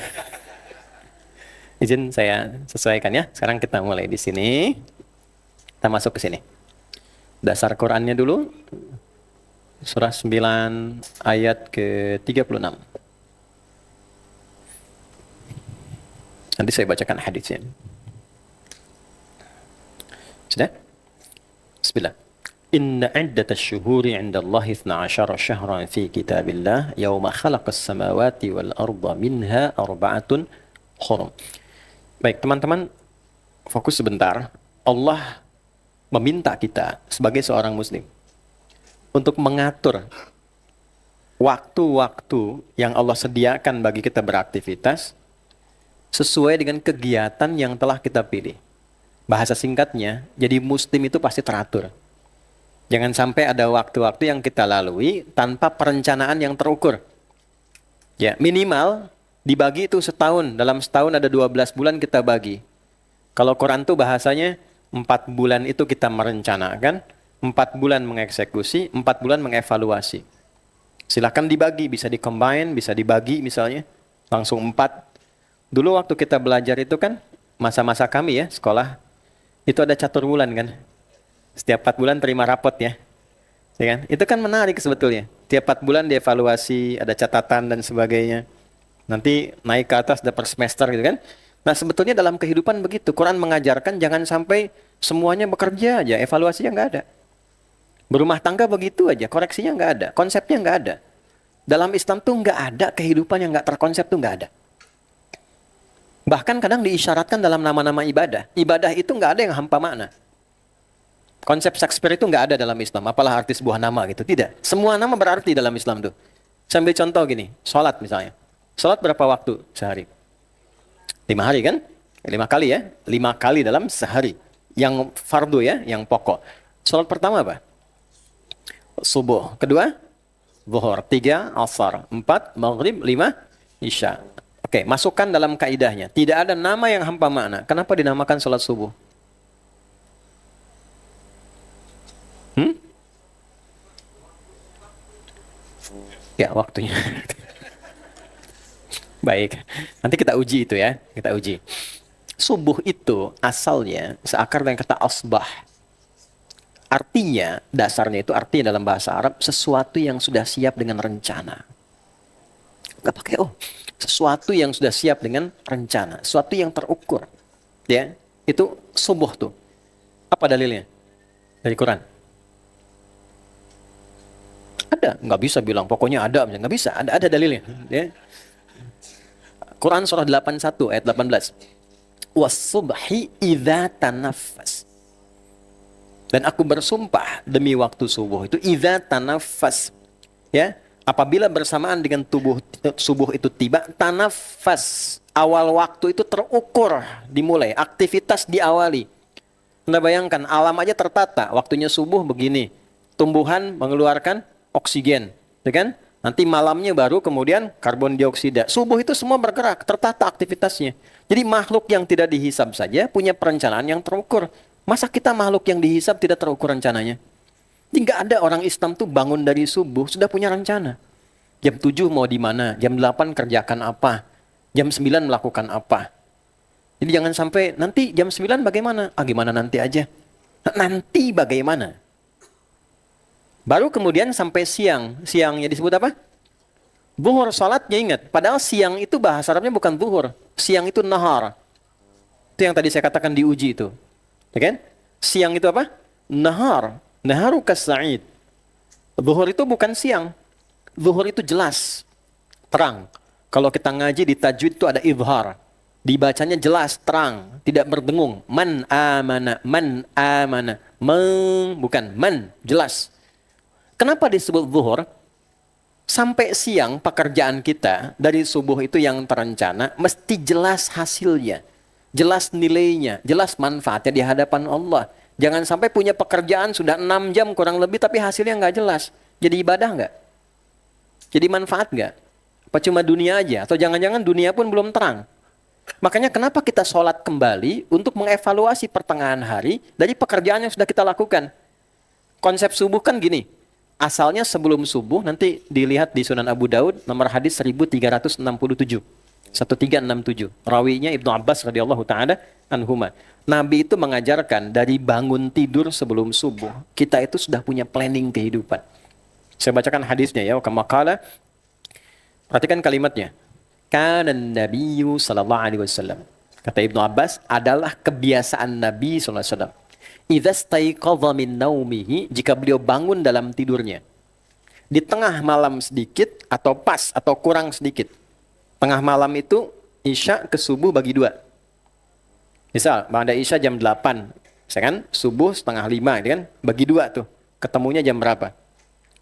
Izin saya sesuaikan ya. Sekarang kita mulai di sini. Kita masuk ke sini. Dasar Qurannya dulu. Surah 9 ayat ke-36. Nanti saya bacakan hadisnya. Sudah? Bismillah. Inna iddatas syuhuri 'inda Allah 12 syahran fi kitabillah yawma khalaqas samawati wal arda minha arba'atun hurum. Baik, teman-teman, fokus sebentar. Allah meminta kita sebagai seorang muslim untuk mengatur waktu-waktu yang Allah sediakan bagi kita beraktivitas sesuai dengan kegiatan yang telah kita pilih. Bahasa singkatnya, jadi muslim itu pasti teratur. Jangan sampai ada waktu-waktu yang kita lalui tanpa perencanaan yang terukur. Ya, minimal dibagi itu setahun. Dalam setahun ada 12 bulan kita bagi. Kalau Quran tuh bahasanya 4 bulan itu kita merencanakan, 4 bulan mengeksekusi, 4 bulan mengevaluasi. Silakan dibagi, bisa di-combine, bisa dibagi misalnya, langsung 4. Dulu waktu kita belajar itu kan, masa-masa kami ya, sekolah, itu ada catur bulan kan. Setiap 4 bulan terima rapot ya. Ya kan? Itu kan menarik sebetulnya. Tiap 4 bulan dievaluasi, ada catatan dan sebagainya. Nanti naik ke atas, ada per semester gitu kan. Nah sebetulnya dalam kehidupan begitu. Quran mengajarkan jangan sampai semuanya bekerja aja, evaluasinya nggak ada. Berumah tangga begitu aja, koreksinya nggak ada, konsepnya nggak ada. Dalam Islam tuh nggak ada kehidupan yang nggak terkonsep tuh nggak ada. Bahkan kadang diisyaratkan dalam nama-nama ibadah. Ibadah itu nggak ada yang hampa makna. Konsep Shakespeare itu nggak ada dalam Islam. Apalah arti sebuah nama gitu. Tidak. Semua nama berarti dalam Islam tuh. Sambil contoh gini. Sholat misalnya. Sholat berapa waktu sehari? 5 hari kan? 5 kali ya. 5 kali dalam sehari. Yang fardu ya. Yang pokok. Sholat pertama apa? Subuh. Kedua? Zuhur. 3 asar. 4 maghrib. 5 isya. Oke, masukkan dalam kaidahnya. Tidak ada nama yang hampa makna. Kenapa dinamakan sholat subuh? Ya, waktunya. Baik, nanti kita uji itu ya. Kita uji. Subuh itu asalnya seakar dengan kata asbah. Artinya, dasarnya itu artinya dalam bahasa Arab, sesuatu yang sudah siap dengan rencana. Gak pakai sesuatu yang sudah siap dengan rencana, sesuatu yang terukur, ya, itu subuh tuh. Apa dalilnya? Dari Quran. Ada, nggak bisa bilang pokoknya ada, nggak bisa. Ada dalilnya. Ya. Quran surah 81 ayat 18. Was-subhi idza tanaffas. Dan aku bersumpah demi waktu subuh itu idza tanaffas. Ya. Apabila bersamaan dengan subuh itu tiba, tanafas, awal waktu itu terukur, dimulai, aktivitas diawali. Anda bayangkan, alam aja tertata, waktunya subuh begini, tumbuhan mengeluarkan oksigen, ya kan? Nanti malamnya baru kemudian karbon dioksida. Subuh itu semua bergerak, tertata aktivitasnya. Jadi makhluk yang tidak dihisab saja punya perencanaan yang terukur. Masa kita makhluk yang dihisab tidak terukur rencananya? Nggak ada orang Islam tuh bangun dari subuh sudah punya rencana. Jam 7 mau di mana, jam 8 kerjakan apa, jam 9 melakukan apa. Jadi jangan sampai nanti jam 9 bagaimana? Gimana nanti aja. Nanti bagaimana? Baru kemudian sampai siang. Siangnya disebut apa? Zuhur, salatnya ingat. Padahal siang itu bahasa Arabnya bukan zuhur. Siang itu nahar. Itu yang tadi saya katakan diuji itu. Ya kan? Siang itu apa? Nahar. Naharu kas-sa'id. Zuhur itu bukan siang. Zuhur itu jelas, terang. Kalau kita ngaji di tajwid itu ada izhar. Dibacanya jelas, terang, tidak berdengung. Man amana, man amana. Bukan, man, jelas. Kenapa disebut zuhur? Sampai siang pekerjaan kita dari subuh itu yang terencana mesti jelas hasilnya. Jelas nilainya, jelas manfaatnya di hadapan Allah. Jangan sampai punya pekerjaan sudah 6 jam kurang lebih tapi hasilnya nggak jelas. Jadi ibadah nggak? Jadi manfaat nggak? Apa cuma dunia aja? Atau jangan-jangan dunia pun belum terang? Makanya kenapa kita sholat kembali untuk mengevaluasi pertengahan hari dari pekerjaan yang sudah kita lakukan. Konsep subuh kan gini, asalnya sebelum subuh, nanti dilihat di Sunan Abu Daud, nomor hadis 1367. 1367. Rawinya Ibnu Abbas radhiyallahu ta'ala anhuma. Nabi itu mengajarkan dari bangun tidur sebelum subuh, kita itu sudah punya planning kehidupan. Saya bacakan hadisnya ya, kama qala. Perhatikan kalimatnya. Kana Nabiyyu sallallahu alaihi wasallam. Kata Ibnu Abbas, adalah kebiasaan Nabi sallallahu alaihi wasallam. Idza staiqadha min naumihi, jika beliau bangun dalam tidurnya. Di tengah malam sedikit atau pas atau kurang sedikit. Tengah malam itu Isya ke subuh bagi dua. Misal, ba'da Isya jam 8, kan? Subuh setengah 5, gitu kan? Bagi dua tuh. Ketemunya jam berapa?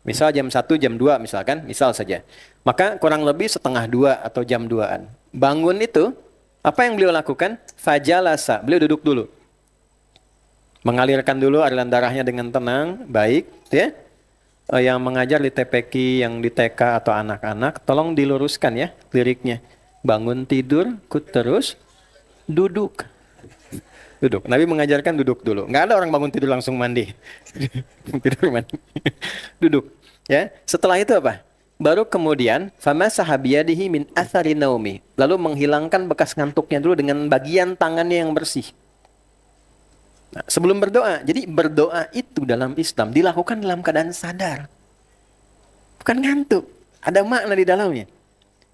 Misal jam 1, jam 2 misalkan, misal saja. Maka kurang lebih setengah 2 atau jam 2-an. Bangun itu, apa yang beliau lakukan? Fajalasa, beliau duduk dulu. Mengalirkan dulu aliran darahnya dengan tenang, baik, ya. Yang mengajar di TPQ, yang di TK atau anak-anak, tolong diluruskan ya liriknya. Bangun tidur, terus duduk. Duduk. Nabi mengajarkan duduk dulu. Nggak ada orang bangun tidur langsung mandi. Tidur mandi. Duduk. Ya. Setelah itu apa? Baru kemudian famasaha biyadihi min athari naumi. Lalu menghilangkan bekas ngantuknya dulu dengan bagian tangannya yang bersih. Nah, sebelum berdoa. Jadi berdoa itu dalam Islam dilakukan dalam keadaan sadar. Bukan ngantuk. Ada makna di dalamnya.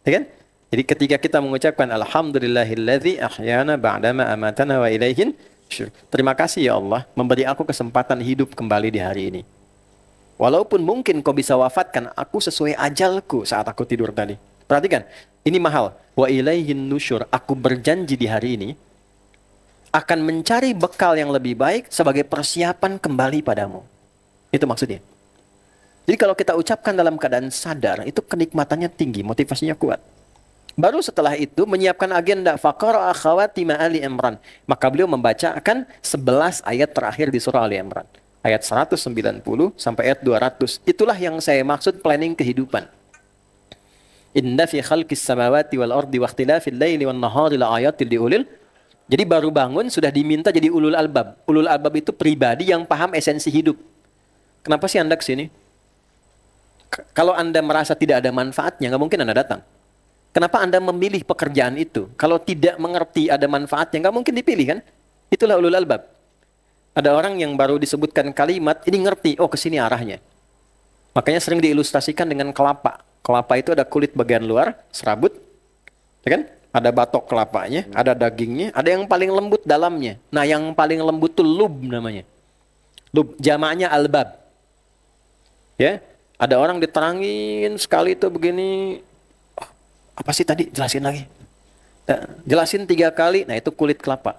Ya kan? Jadi ketika kita mengucapkan alhamdulillahilladzi ahyana ba'dama amatana wa ilaihin syur. Terima kasih ya Allah memberi aku kesempatan hidup kembali di hari ini. Walaupun mungkin kau bisa wafatkan aku sesuai ajalku saat aku tidur tadi. Perhatikan, ini mahal. Wa ilaihin nusyur. Aku berjanji di hari ini akan mencari bekal yang lebih baik sebagai persiapan kembali padamu. Itu maksudnya. Jadi kalau kita ucapkan dalam keadaan sadar, itu kenikmatannya tinggi, motivasinya kuat. Baru setelah itu menyiapkan agenda faqara khawatim Ali Imran. Maka beliau membacakan 11 ayat terakhir di surah Ali Imran. Ayat 190 sampai ayat 200. Itulah yang saya maksud planning kehidupan. Inna fi khalqis samawati wal ardi wa ikhtilafil laili wan nahari la ayatil liulil. Jadi baru bangun sudah diminta jadi ulul albab. Ulul albab itu pribadi yang paham esensi hidup. Kenapa sih Anda kesini? Kalau Anda merasa tidak ada manfaatnya, nggak mungkin Anda datang. Kenapa Anda memilih pekerjaan itu? Kalau tidak mengerti ada manfaatnya, nggak mungkin dipilih kan? Itulah ulul albab. Ada orang yang baru disebutkan kalimat, ini ngerti, oh kesini arahnya. Makanya sering diilustrasikan dengan kelapa. Kelapa itu ada kulit bagian luar, serabut, ya kan? Ada batok kelapanya, ada dagingnya, ada yang paling lembut dalamnya. Nah yang paling lembut itu lub namanya. Lub, jamaknya albab. Ya, ada orang diterangin sekali itu begini, apa sih tadi? Jelasin lagi. Nah, jelasin 3 kali, nah itu kulit kelapa.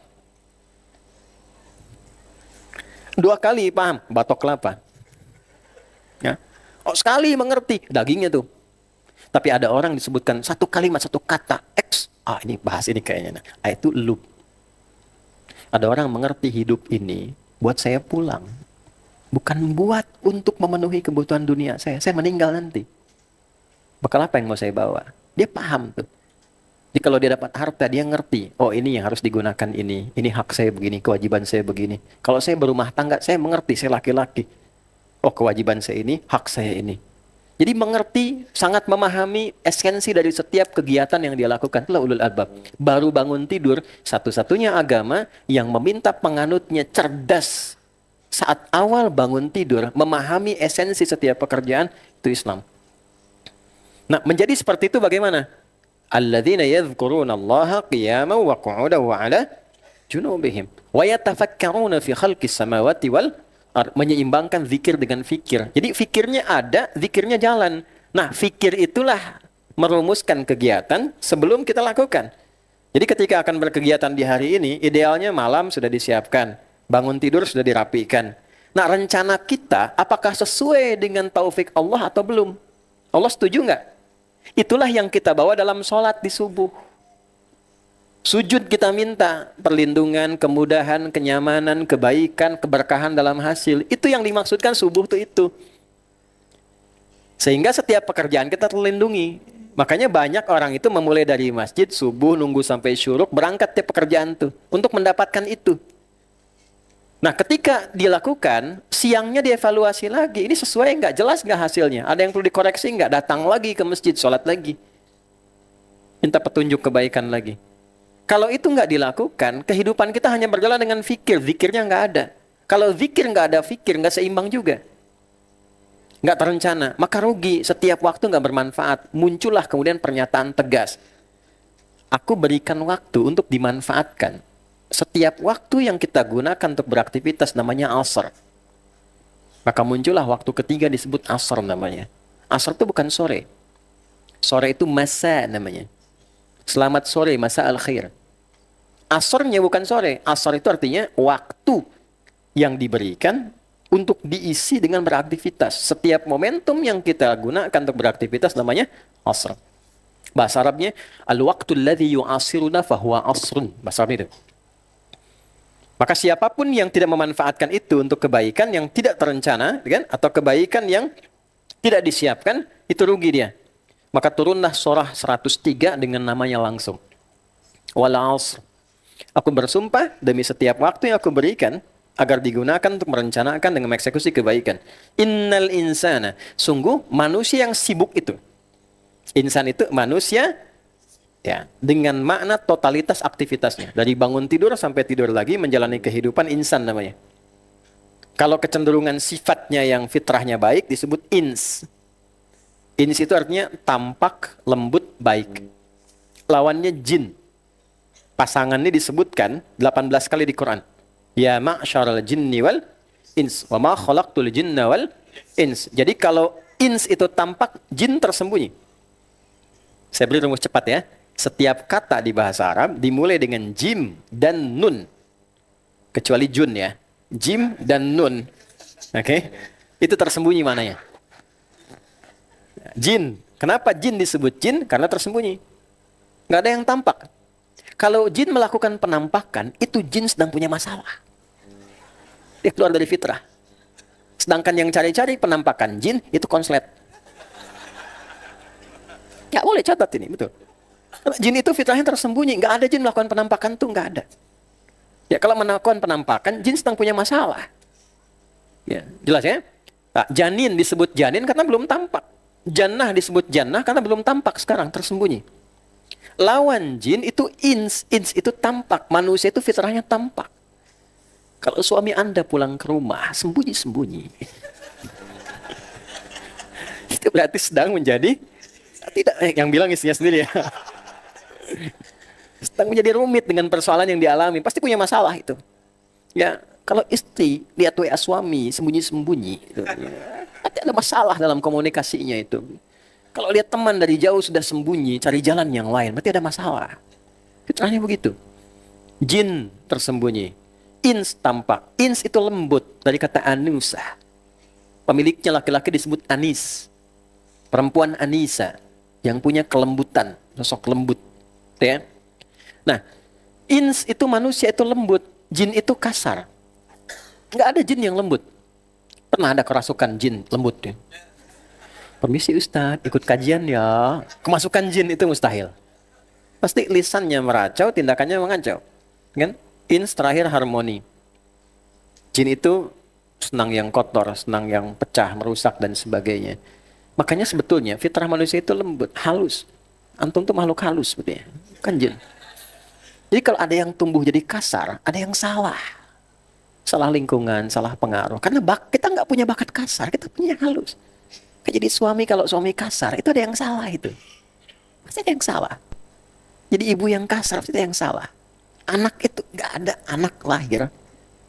2 kali paham, batok kelapa. Ya. Oh sekali mengerti, dagingnya tuh. Tapi ada orang disebutkan 1 kalimat, 1 kata, X. Ini bahas ini kayaknya. Itu lub. Ada orang mengerti hidup ini, buat saya pulang. Bukan buat untuk memenuhi kebutuhan dunia saya. Saya meninggal nanti. Bekal apa yang mau saya bawa? Dia paham tuh. Jadi kalau dia dapat harta, dia ngerti. Oh ini yang harus digunakan ini. Ini hak saya begini, kewajiban saya begini. Kalau saya berumah tangga, saya mengerti, saya laki-laki. Oh kewajiban saya ini, hak saya ini. Jadi mengerti, sangat memahami esensi dari setiap kegiatan yang dia lakukan. Itulah ulul albab. Baru bangun tidur, satu-satunya agama yang meminta penganutnya cerdas. Saat awal bangun tidur, memahami esensi setiap pekerjaan, itu Islam. Nah, menjadi seperti itu bagaimana? Alladzina yadhkuruna Allaha qiyaman wa qu'udan wa 'ala junubihim wa yatafakkaruna fi khalqis samawati wal ardh. Menyeimbangkan zikir dengan fikir. Jadi fikirnya ada, zikirnya jalan. Nah, fikir itulah merumuskan kegiatan sebelum kita lakukan. Jadi ketika akan berkegiatan di hari ini, idealnya malam sudah disiapkan, bangun tidur sudah dirapikan. Nah, rencana kita apakah sesuai dengan taufik Allah atau belum? Allah setuju nggak? Itulah yang kita bawa dalam sholat di subuh. Sujud kita minta perlindungan, kemudahan, kenyamanan, kebaikan, keberkahan dalam hasil. Itu yang dimaksudkan subuh itu. Sehingga setiap pekerjaan kita terlindungi. Makanya banyak orang itu memulai dari masjid, subuh, nunggu sampai syuruk, berangkat tiap pekerjaan tuh, untuk mendapatkan itu. Nah, ketika dilakukan, siangnya dievaluasi lagi. Ini sesuai nggak? Jelas nggak hasilnya? Ada yang perlu dikoreksi nggak? Datang lagi ke masjid, sholat lagi. Minta petunjuk kebaikan lagi. Kalau itu nggak dilakukan, kehidupan kita hanya berjalan dengan fikir. Fikirnya nggak ada. Kalau fikir nggak ada fikir, nggak seimbang juga. Nggak terencana. Maka rugi. Setiap waktu nggak bermanfaat. Muncullah kemudian pernyataan tegas. Aku berikan waktu untuk dimanfaatkan. Setiap waktu yang kita gunakan untuk beraktivitas namanya asar. Maka muncullah waktu ketiga disebut asar namanya. Asar itu bukan sore. Sore itu masa namanya. Selamat sore, masa al-khair. Asarnya bukan sore. Asar itu artinya waktu yang diberikan untuk diisi dengan beraktivitas. Setiap momentum yang kita gunakan untuk beraktivitas namanya asar. Bahasa Arabnya, al-waqtu alladhi yu'asiruna fahuwa asrun. Bahasa Arab itu. Maka siapapun yang tidak memanfaatkan itu untuk kebaikan yang tidak terencana, kan? Atau kebaikan yang tidak disiapkan, itu rugi dia. Maka turunlah surah 103 dengan namanya langsung. Wal 'asr. Aku bersumpah demi setiap waktu yang aku berikan agar digunakan untuk merencanakan dan mengeksekusi kebaikan. Innal insana, sungguh manusia yang sibuk itu. Insan itu manusia ya, dengan makna totalitas aktivitasnya. Dari bangun tidur sampai tidur lagi menjalani kehidupan insan namanya. Kalau kecenderungan sifatnya yang fitrahnya baik disebut ins. Ins itu artinya tampak, lembut, baik. Lawannya jin. Pasangannya disebutkan 18 kali di Quran. Ya ma'syaral jinni wal ins wa ma khalaqtul jinna wal ins. Jadi kalau ins itu tampak, jin tersembunyi. Saya beri rumus cepat ya. Setiap kata di bahasa Arab dimulai dengan jim dan nun. Kecuali jun ya. Jim dan nun. Oke. Itu tersembunyi mananya. Jin. Kenapa jin disebut jin? Karena tersembunyi. Nggak ada yang tampak. Kalau jin melakukan penampakan, itu jin sedang punya masalah. Dia keluar dari fitrah. Sedangkan yang cari-cari penampakan jin, itu konslet. Ya boleh catat ini, betul. Jin itu fitrahnya tersembunyi, nggak ada jin melakukan penampakan tuh, nggak ada. Ya kalau melakukan penampakan, jin sedang punya masalah. Ya jelas ya. Nah, janin disebut janin karena belum tampak. Jannah disebut jannah karena belum tampak sekarang, tersembunyi. Lawan jin itu ins itu tampak. Manusia itu fitrahnya tampak. Kalau suami Anda pulang ke rumah sembunyi-sembunyi, itu berarti sedang menjadi tidak yang bilang istrinya sendiri ya. Sedang menjadi rumit dengan persoalan yang dialami. Pasti punya masalah itu. Ya, kalau istri lihat WA suami sembunyi-sembunyi, itu, ya, ada masalah dalam komunikasinya itu. Kalau lihat teman dari jauh sudah sembunyi, cari jalan yang lain, berarti ada masalah. Fitrahnya begitu. Jin tersembunyi. Ins tampak. Ins itu lembut dari kata anusa. Pemiliknya laki-laki disebut anis. Perempuan anisa yang punya kelembutan, sosok lembut. Ya. Nah, ins itu manusia itu lembut, jin itu kasar. Nggak ada jin yang lembut. Pernah ada kerasukan jin lembut ya? Permisi Ustadz, ikut kajian ya. Kemasukan jin itu mustahil. Pasti lisannya meracau, tindakannya mengacau. Kan? Ins terakhir harmoni. Jin itu senang yang kotor, senang yang pecah, merusak dan sebagainya. Makanya sebetulnya fitrah manusia itu lembut, halus. Antum tuh makhluk halus sebetulnya, kan jin. Jadi kalau ada yang tumbuh jadi kasar, ada yang salah. Salah lingkungan, salah pengaruh. Karena kita nggak punya bakat kasar, kita punya halus. Jadi suami kalau suami kasar, itu ada yang salah itu. Pasti ada yang salah. Jadi ibu yang kasar, pasti ada yang salah. Anak itu nggak ada anak lahir.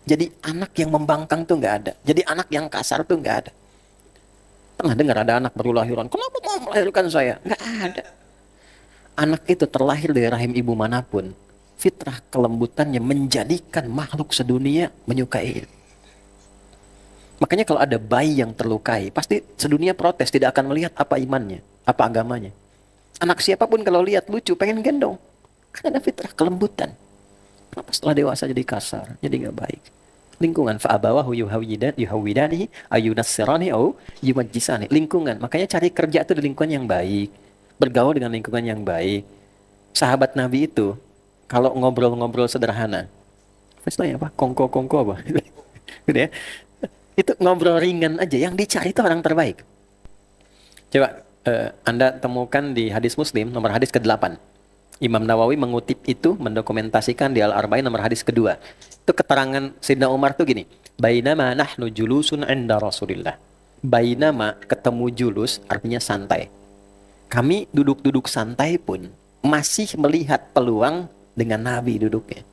Jadi anak yang membangkang tuh nggak ada. Jadi anak yang kasar tuh nggak ada. Pernah dengar ada anak baru lahiran, kenapa mau melahirkan saya? Nggak ada. Anak itu terlahir dari rahim ibu manapun. Fitrah kelembutannya menjadikan makhluk sedunia menyukai. Makanya kalau ada bayi yang terlukai, pasti sedunia protes, tidak akan melihat apa imannya, apa agamanya. Anak siapapun kalau lihat lucu, pengen gendong. Karena ada fitrah kelembutan. Kenapa setelah dewasa jadi kasar, jadi nggak baik? Lingkungan fa'abawahu yuhawidanihi ayunassirani au yumajjisani. Lingkungan, makanya cari kerja itu di lingkungan yang baik. bergaul dengan lingkungan yang baik. Sahabat Nabi itu kalau ngobrol-ngobrol sederhana, istilahnya apa? Kongko-kongko apa? Gitu ya. Itu ngobrol ringan aja, yang dicari itu orang terbaik. Coba Anda temukan di hadis Muslim nomor hadis ke-8. Imam Nawawi mengutip itu, mendokumentasikan di Al-Arba'in nomor hadis kedua. Itu keterangan Sayyidina Umar tuh gini, Bainama nahnu julusun 'inda Rasulillah. Bainama, ketemu julus artinya santai. Kami duduk-duduk santai pun masih melihat peluang dengan Nabi duduknya.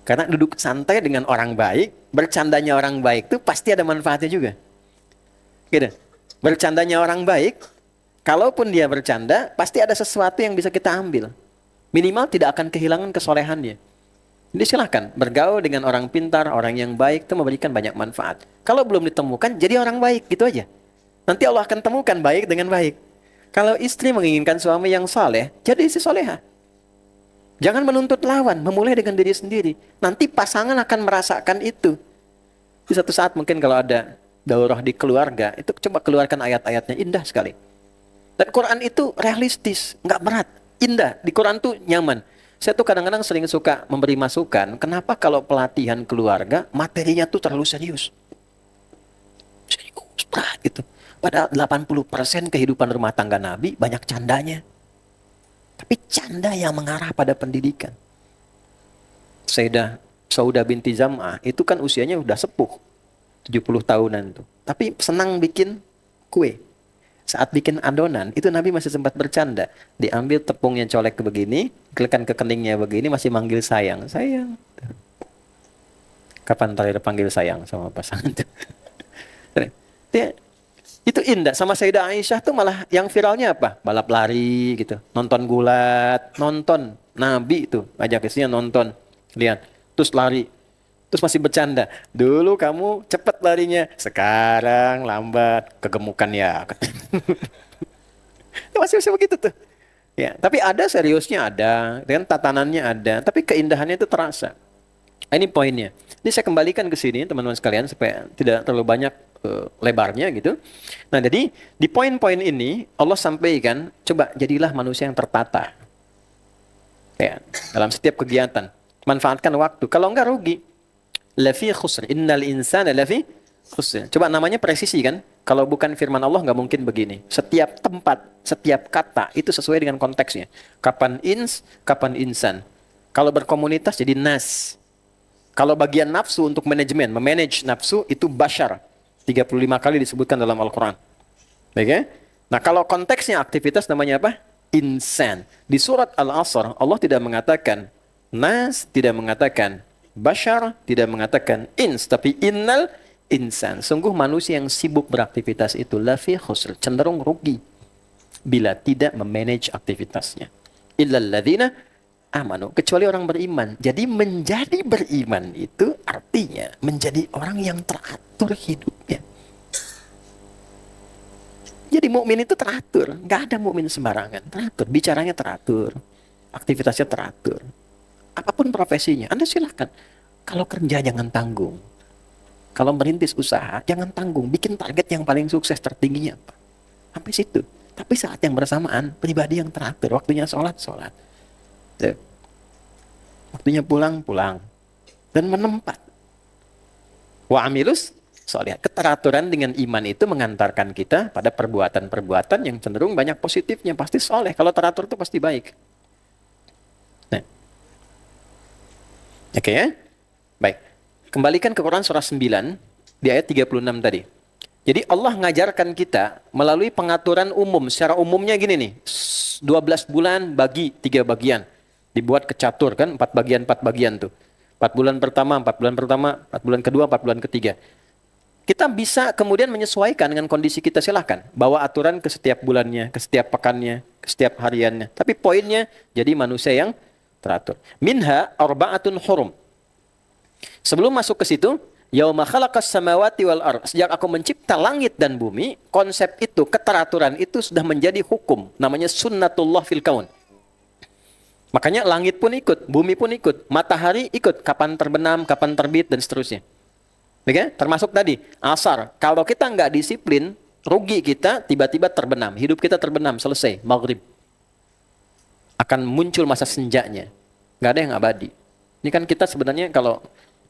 Karena duduk santai dengan orang baik, bercandanya orang baik tuh pasti ada manfaatnya juga. Gitu. Bercandanya orang baik, kalaupun dia bercanda, pasti ada sesuatu yang bisa kita ambil. Minimal tidak akan kehilangan kesolehannya. Jadi silahkan bergaul dengan orang pintar, orang yang baik, itu memberikan banyak manfaat. Kalau belum ditemukan, jadi orang baik, gitu aja. Nanti Allah akan temukan baik dengan baik. Kalau istri menginginkan suami yang saleh, jadi istri soleha. Jangan menuntut lawan, memulai dengan diri sendiri. Nanti pasangan akan merasakan itu. Di satu saat mungkin kalau ada daurah di keluarga, itu coba keluarkan ayat-ayatnya, indah sekali. Dan Quran itu realistis, nggak berat, indah. Di Quran tuh nyaman. Saya tuh kadang-kadang sering suka memberi masukan, kenapa kalau pelatihan keluarga, materinya tuh terlalu serius. Serius, berat gitu. Padahal 80% kehidupan rumah tangga Nabi banyak candanya. Tapi canda yang mengarah pada pendidikan. Sayyidah Saudah binti Zam'ah itu kan usianya udah sepuh, 70 tahunan tuh. Tapi senang bikin kue. Saat bikin adonan, itu Nabi masih sempat bercanda. Diambil tepungnya colek begini, kelekan ke keningnya begini, masih manggil sayang. Sayang. Kapan terakhir panggil sayang sama pasangan itu? Itu indah. Sama Sayyidah Aisyah tuh malah yang viralnya apa? Balap lari gitu. Nonton gulat. Nonton. Nabi tuh. Ajak istrinya nonton. Lihat. Terus lari. Terus masih bercanda. Dulu kamu cepet larinya. Sekarang lambat. Kegemukan ya. Masih begitu tuh. Ya, tapi ada seriusnya ada. Dengan tatanannya ada. Tapi keindahannya itu terasa. Ini poinnya. Ini saya kembalikan ke sini teman-teman sekalian supaya tidak terlalu banyak lebarnya gitu. Nah, jadi di poin-poin ini Allah sampaikan, coba jadilah manusia yang tertata. Ya, dalam setiap kegiatan, manfaatkan waktu. Kalau enggak rugi. Lafi khusr. Innal insana lafi khusr. Coba namanya presisi kan? Kalau bukan firman Allah nggak mungkin begini. Setiap tempat, setiap kata itu sesuai dengan konteksnya. Kapan ins, kapan insan. Kalau berkomunitas jadi nas. Kalau bagian nafsu untuk manajemen, memanage nafsu itu bashar. 35 kali disebutkan dalam Al-Quran. Baik ya? Nah, kalau konteksnya aktivitas namanya apa? Insan. Di surat Al-Asr, Allah tidak mengatakan nas, tidak mengatakan bashar, tidak mengatakan ins, tapi innal insan. Sungguh manusia yang sibuk beraktivitas itu lafi khusr, cenderung rugi bila tidak memanage aktivitasnya. Illal ladzina amanu, kecuali orang beriman. Jadi menjadi beriman itu artinya menjadi orang yang teratur hidupnya. Jadi mukmin itu teratur, nggak ada mukmin sembarangan. Teratur, bicaranya teratur, aktivitasnya teratur. Apapun profesinya, Anda silakan. Kalau kerja jangan tanggung. Kalau merintis usaha jangan tanggung. Bikin target yang paling sukses tertingginya apa? Sampai situ. Tapi saat yang bersamaan pribadi yang teratur, waktunya sholat. Waktunya pulang, dan menempat. Wa amilus sholihah. Keteraturan dengan iman itu mengantarkan kita pada perbuatan-perbuatan yang cenderung banyak positifnya. Pasti soleh. Kalau teratur itu pasti baik. Nah. Oke ya? Baik. Kembalikan ke Quran surah 9 di ayat 36 tadi. Jadi Allah ngajarkan kita melalui pengaturan umum. Secara umumnya gini nih. 12 bulan bagi 3 bagian. Dibuat kecatur kan, 4 bagian tuh. 4 bulan pertama, 4 bulan kedua, 4 bulan ketiga. Kita bisa kemudian menyesuaikan dengan kondisi kita, silahkan. Bawa aturan ke setiap bulannya, ke setiap pekannya, ke setiap hariannya. Tapi poinnya, jadi manusia yang teratur. Minha arba'atun hurum. Sebelum masuk ke situ, yauma khalaqas samawati wal ardh. Sejak aku mencipta langit dan bumi, konsep itu, keteraturan itu sudah menjadi hukum. Namanya sunnatullah fil kaun. Makanya langit pun ikut, bumi pun ikut, matahari ikut, kapan terbenam, kapan terbit, dan seterusnya. Oke? Termasuk tadi, asar. Kalau kita nggak disiplin, rugi kita tiba-tiba terbenam. Hidup kita terbenam, selesai, maghrib. Akan muncul masa senjanya. Nggak ada yang abadi. Ini kan kita sebenarnya kalau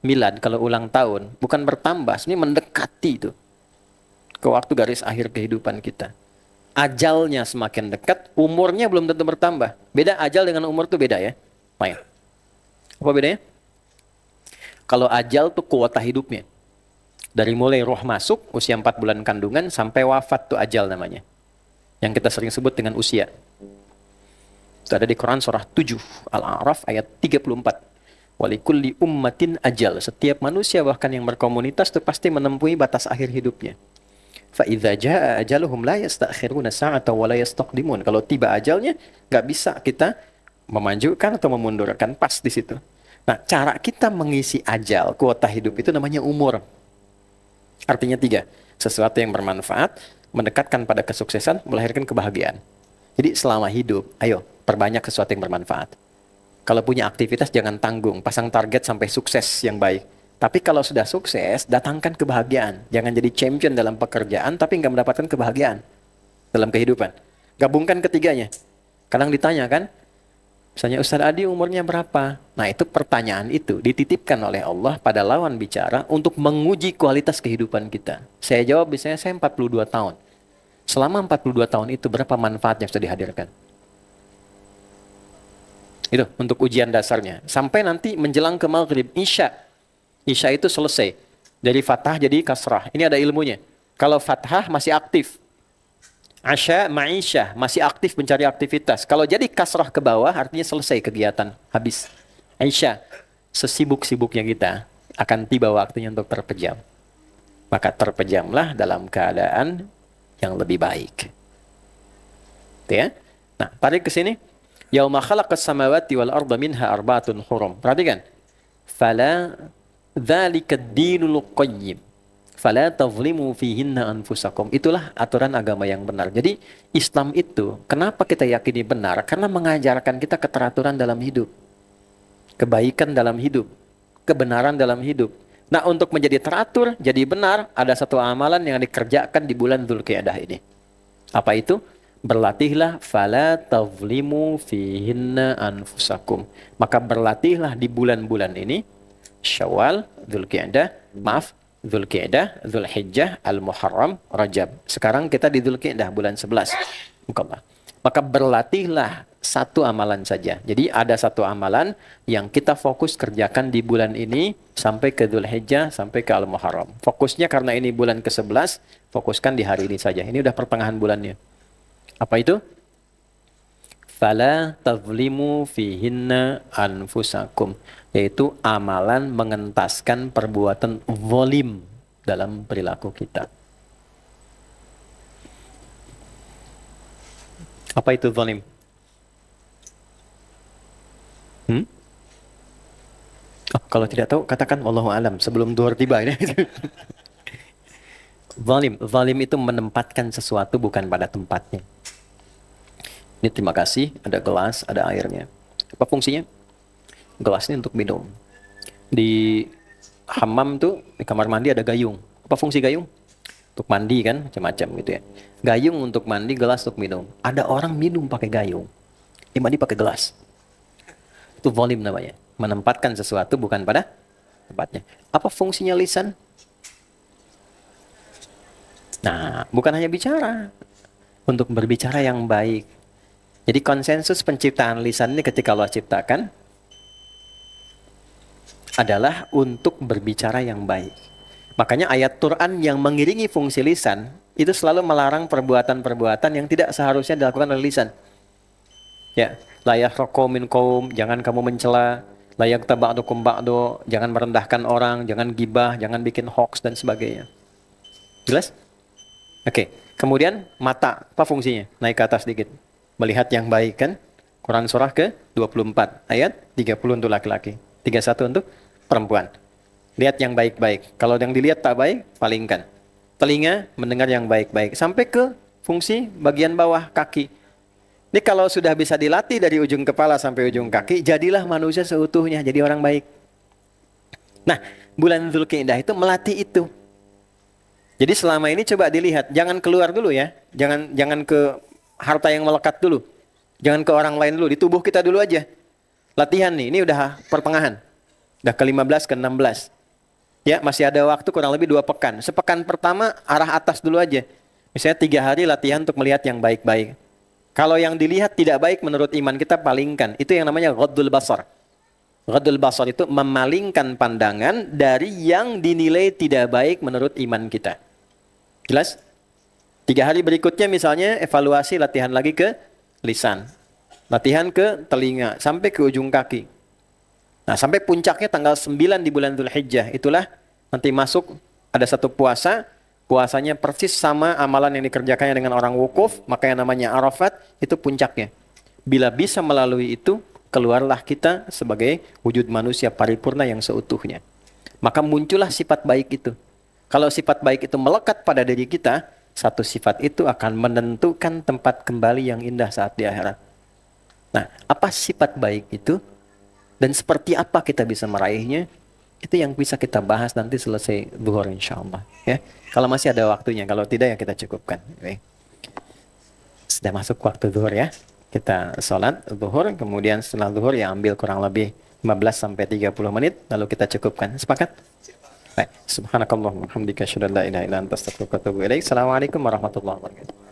milad, kalau ulang tahun, bukan bertambah, ini mendekati itu ke waktu garis akhir kehidupan kita. Ajalnya semakin dekat, umurnya belum tentu bertambah. Beda ajal dengan umur tuh beda ya. Main. Apa bedanya? Kalau ajal tuh kuota hidupnya. Dari mulai roh masuk, usia 4 bulan kandungan, sampai wafat tuh ajal namanya. Yang kita sering sebut dengan usia. Itu ada di Quran surah 7, Al-A'raf ayat 34. Walikulli ummatin ajal. Setiap manusia bahkan yang berkomunitas itu pasti menempuhi batas akhir hidupnya. Fa'idza jaa ajaluhum la yastakhiruna sa'ata wa la yastaqdimun. Kalau tiba ajalnya, nggak bisa kita memajukan atau memundurkan, pas di situ. Nah, cara kita mengisi ajal, kuota hidup itu namanya umur. Artinya 3, sesuatu yang bermanfaat, mendekatkan pada kesuksesan, melahirkan kebahagiaan. Jadi selama hidup, ayo perbanyak sesuatu yang bermanfaat. Kalau punya aktivitas jangan tanggung, pasang target sampai sukses yang baik. Tapi kalau sudah sukses, datangkan kebahagiaan. Jangan jadi champion dalam pekerjaan, tapi nggak mendapatkan kebahagiaan dalam kehidupan. Gabungkan ketiganya. Kadang ditanya kan, misalnya Ustaz Adi umurnya berapa? Nah itu pertanyaan itu dititipkan oleh Allah pada lawan bicara untuk menguji kualitas kehidupan kita. Saya jawab biasanya saya 42 tahun. Selama 42 tahun itu berapa manfaat yang sudah dihadirkan? Itu untuk ujian dasarnya. Sampai nanti menjelang ke maghrib, Isya. Isya itu selesai. Dari fathah jadi kasrah. Ini ada ilmunya. Kalau fathah masih aktif. Asya, ma'isyah, masih aktif mencari aktivitas. Kalau jadi kasrah ke bawah, artinya selesai kegiatan. Habis. Aisyah, sesibuk-sibuknya kita, akan tiba waktunya untuk terpejam. Maka terpejamlah dalam keadaan yang lebih baik. Itu ya. Nah, tarik ke sini. Yauma khalaqas samawati wal arda minha arba'atun hurum. Perhatikan. Fala dzalika ad-dinul qayyim. Fala tazlimu fihinna anfusakum. Itulah aturan agama yang benar. Jadi Islam itu kenapa kita yakini benar? Karena mengajarkan kita keteraturan dalam hidup. Kebaikan dalam hidup, kebenaran dalam hidup. Nah, untuk menjadi teratur, jadi benar, ada satu amalan yang dikerjakan di bulan Dzulqa'dah ini. Apa itu? Berlatihlah fala tazlimu fihinna anfusakum. Maka berlatihlah di bulan-bulan ini, Syawal, Dzulqa'dah, Dzulhijjah, Al-Muharram, Rajab. Sekarang kita di Dzulqa'dah bulan 11. Maka berlatihlah satu amalan saja. Jadi ada satu amalan yang kita fokus kerjakan di bulan ini sampai ke Dzulhijjah, sampai ke Al-Muharram. Fokusnya karena ini bulan ke-11, fokuskan di hari ini saja. Ini udah pertengahan bulannya. Apa itu? Fala tazlimu fihinna anfusakum, yaitu amalan mengentaskan perbuatan zalim dalam perilaku kita. Apa itu zalim? Oh, kalau tidak tahu katakan wallahu alam sebelum duhur tiba ini. Zalim itu menempatkan sesuatu bukan pada tempatnya. Ini terima kasih, ada gelas, ada airnya. Apa fungsinya? Gelas ini untuk minum. Di hammam tuh, di kamar mandi ada gayung. Apa fungsi gayung? Untuk mandi kan, macam-macam gitu ya. Gayung untuk mandi, gelas untuk minum. Ada orang minum pakai gayung, mandi pakai gelas. Itu zalim namanya. Menempatkan sesuatu bukan pada tempatnya. Apa fungsinya lisan? Nah, bukan hanya bicara. Untuk berbicara yang baik. Jadi konsensus penciptaan lisan ini ketika Allah ciptakan adalah untuk berbicara yang baik. Makanya ayat Quran yang mengiringi fungsi lisan itu selalu melarang perbuatan-perbuatan yang tidak seharusnya dilakukan oleh lisan. Ya, la yahraku min qaum, jangan kamu mencela, la yaktab ba'dukum ba'du, jangan merendahkan orang, jangan gibah, jangan bikin hoax dan sebagainya. Jelas? Oke. Kemudian mata, apa fungsinya? Naik ke atas sedikit. Melihat yang baik kan? Quran surah ke-24 ayat 30 untuk laki-laki, 31 untuk perempuan. Lihat yang baik-baik. Kalau yang dilihat tak baik, palingkan. Telinga mendengar yang baik-baik. Sampai ke fungsi bagian bawah kaki. Ini kalau sudah bisa dilatih dari ujung kepala sampai ujung kaki, jadilah manusia seutuhnya, jadi orang baik. Nah, bulan Dzulqa'dah itu melatih itu. Jadi selama ini coba dilihat, jangan keluar dulu ya. Jangan ke harta yang melekat dulu. Jangan ke orang lain dulu, di tubuh kita dulu aja. Latihan nih, ini udah pertengahan. Udah ke-15, ke-16. Ya, masih ada waktu kurang lebih 2 pekan. Sepekan pertama, arah atas dulu aja. Misalnya 3 hari latihan untuk melihat yang baik-baik. Kalau yang dilihat tidak baik menurut iman kita, palingkan. Itu yang namanya ghaddul basar. Ghaddul basar itu memalingkan pandangan dari yang dinilai tidak baik menurut iman kita. Jelas? 3 hari berikutnya misalnya evaluasi, latihan lagi ke lisan. Latihan ke telinga, sampai ke ujung kaki. Nah, sampai puncaknya tanggal 9 di bulan Dzulhijjah. Itulah nanti masuk ada satu puasa. Puasanya persis sama amalan yang dikerjakannya dengan orang wukuf. Maka yang namanya Arafat, itu puncaknya. Bila bisa melalui itu, keluarlah kita sebagai wujud manusia paripurna yang seutuhnya. Maka muncullah sifat baik itu. Kalau sifat baik itu melekat pada diri kita, satu sifat itu akan menentukan tempat kembali yang indah saat di akhirat. Nah, apa sifat baik itu? Dan seperti apa kita bisa meraihnya? Itu yang bisa kita bahas nanti selesai zuhur insyaallah. Ya, kalau masih ada waktunya, kalau tidak ya kita cukupkan. Oke. Sudah masuk waktu zuhur ya. Kita sholat zuhur, kemudian setelah zuhur ya ambil kurang lebih 15 sampai 30 menit, lalu kita cukupkan. Sepakat? Baik. Subhanakallahumma wa bihamdika asyhadu an la ilaha illa anta astaghfiruka wa atubu ilaik. Assalamualaikum warahmatullahi wabarakatuh.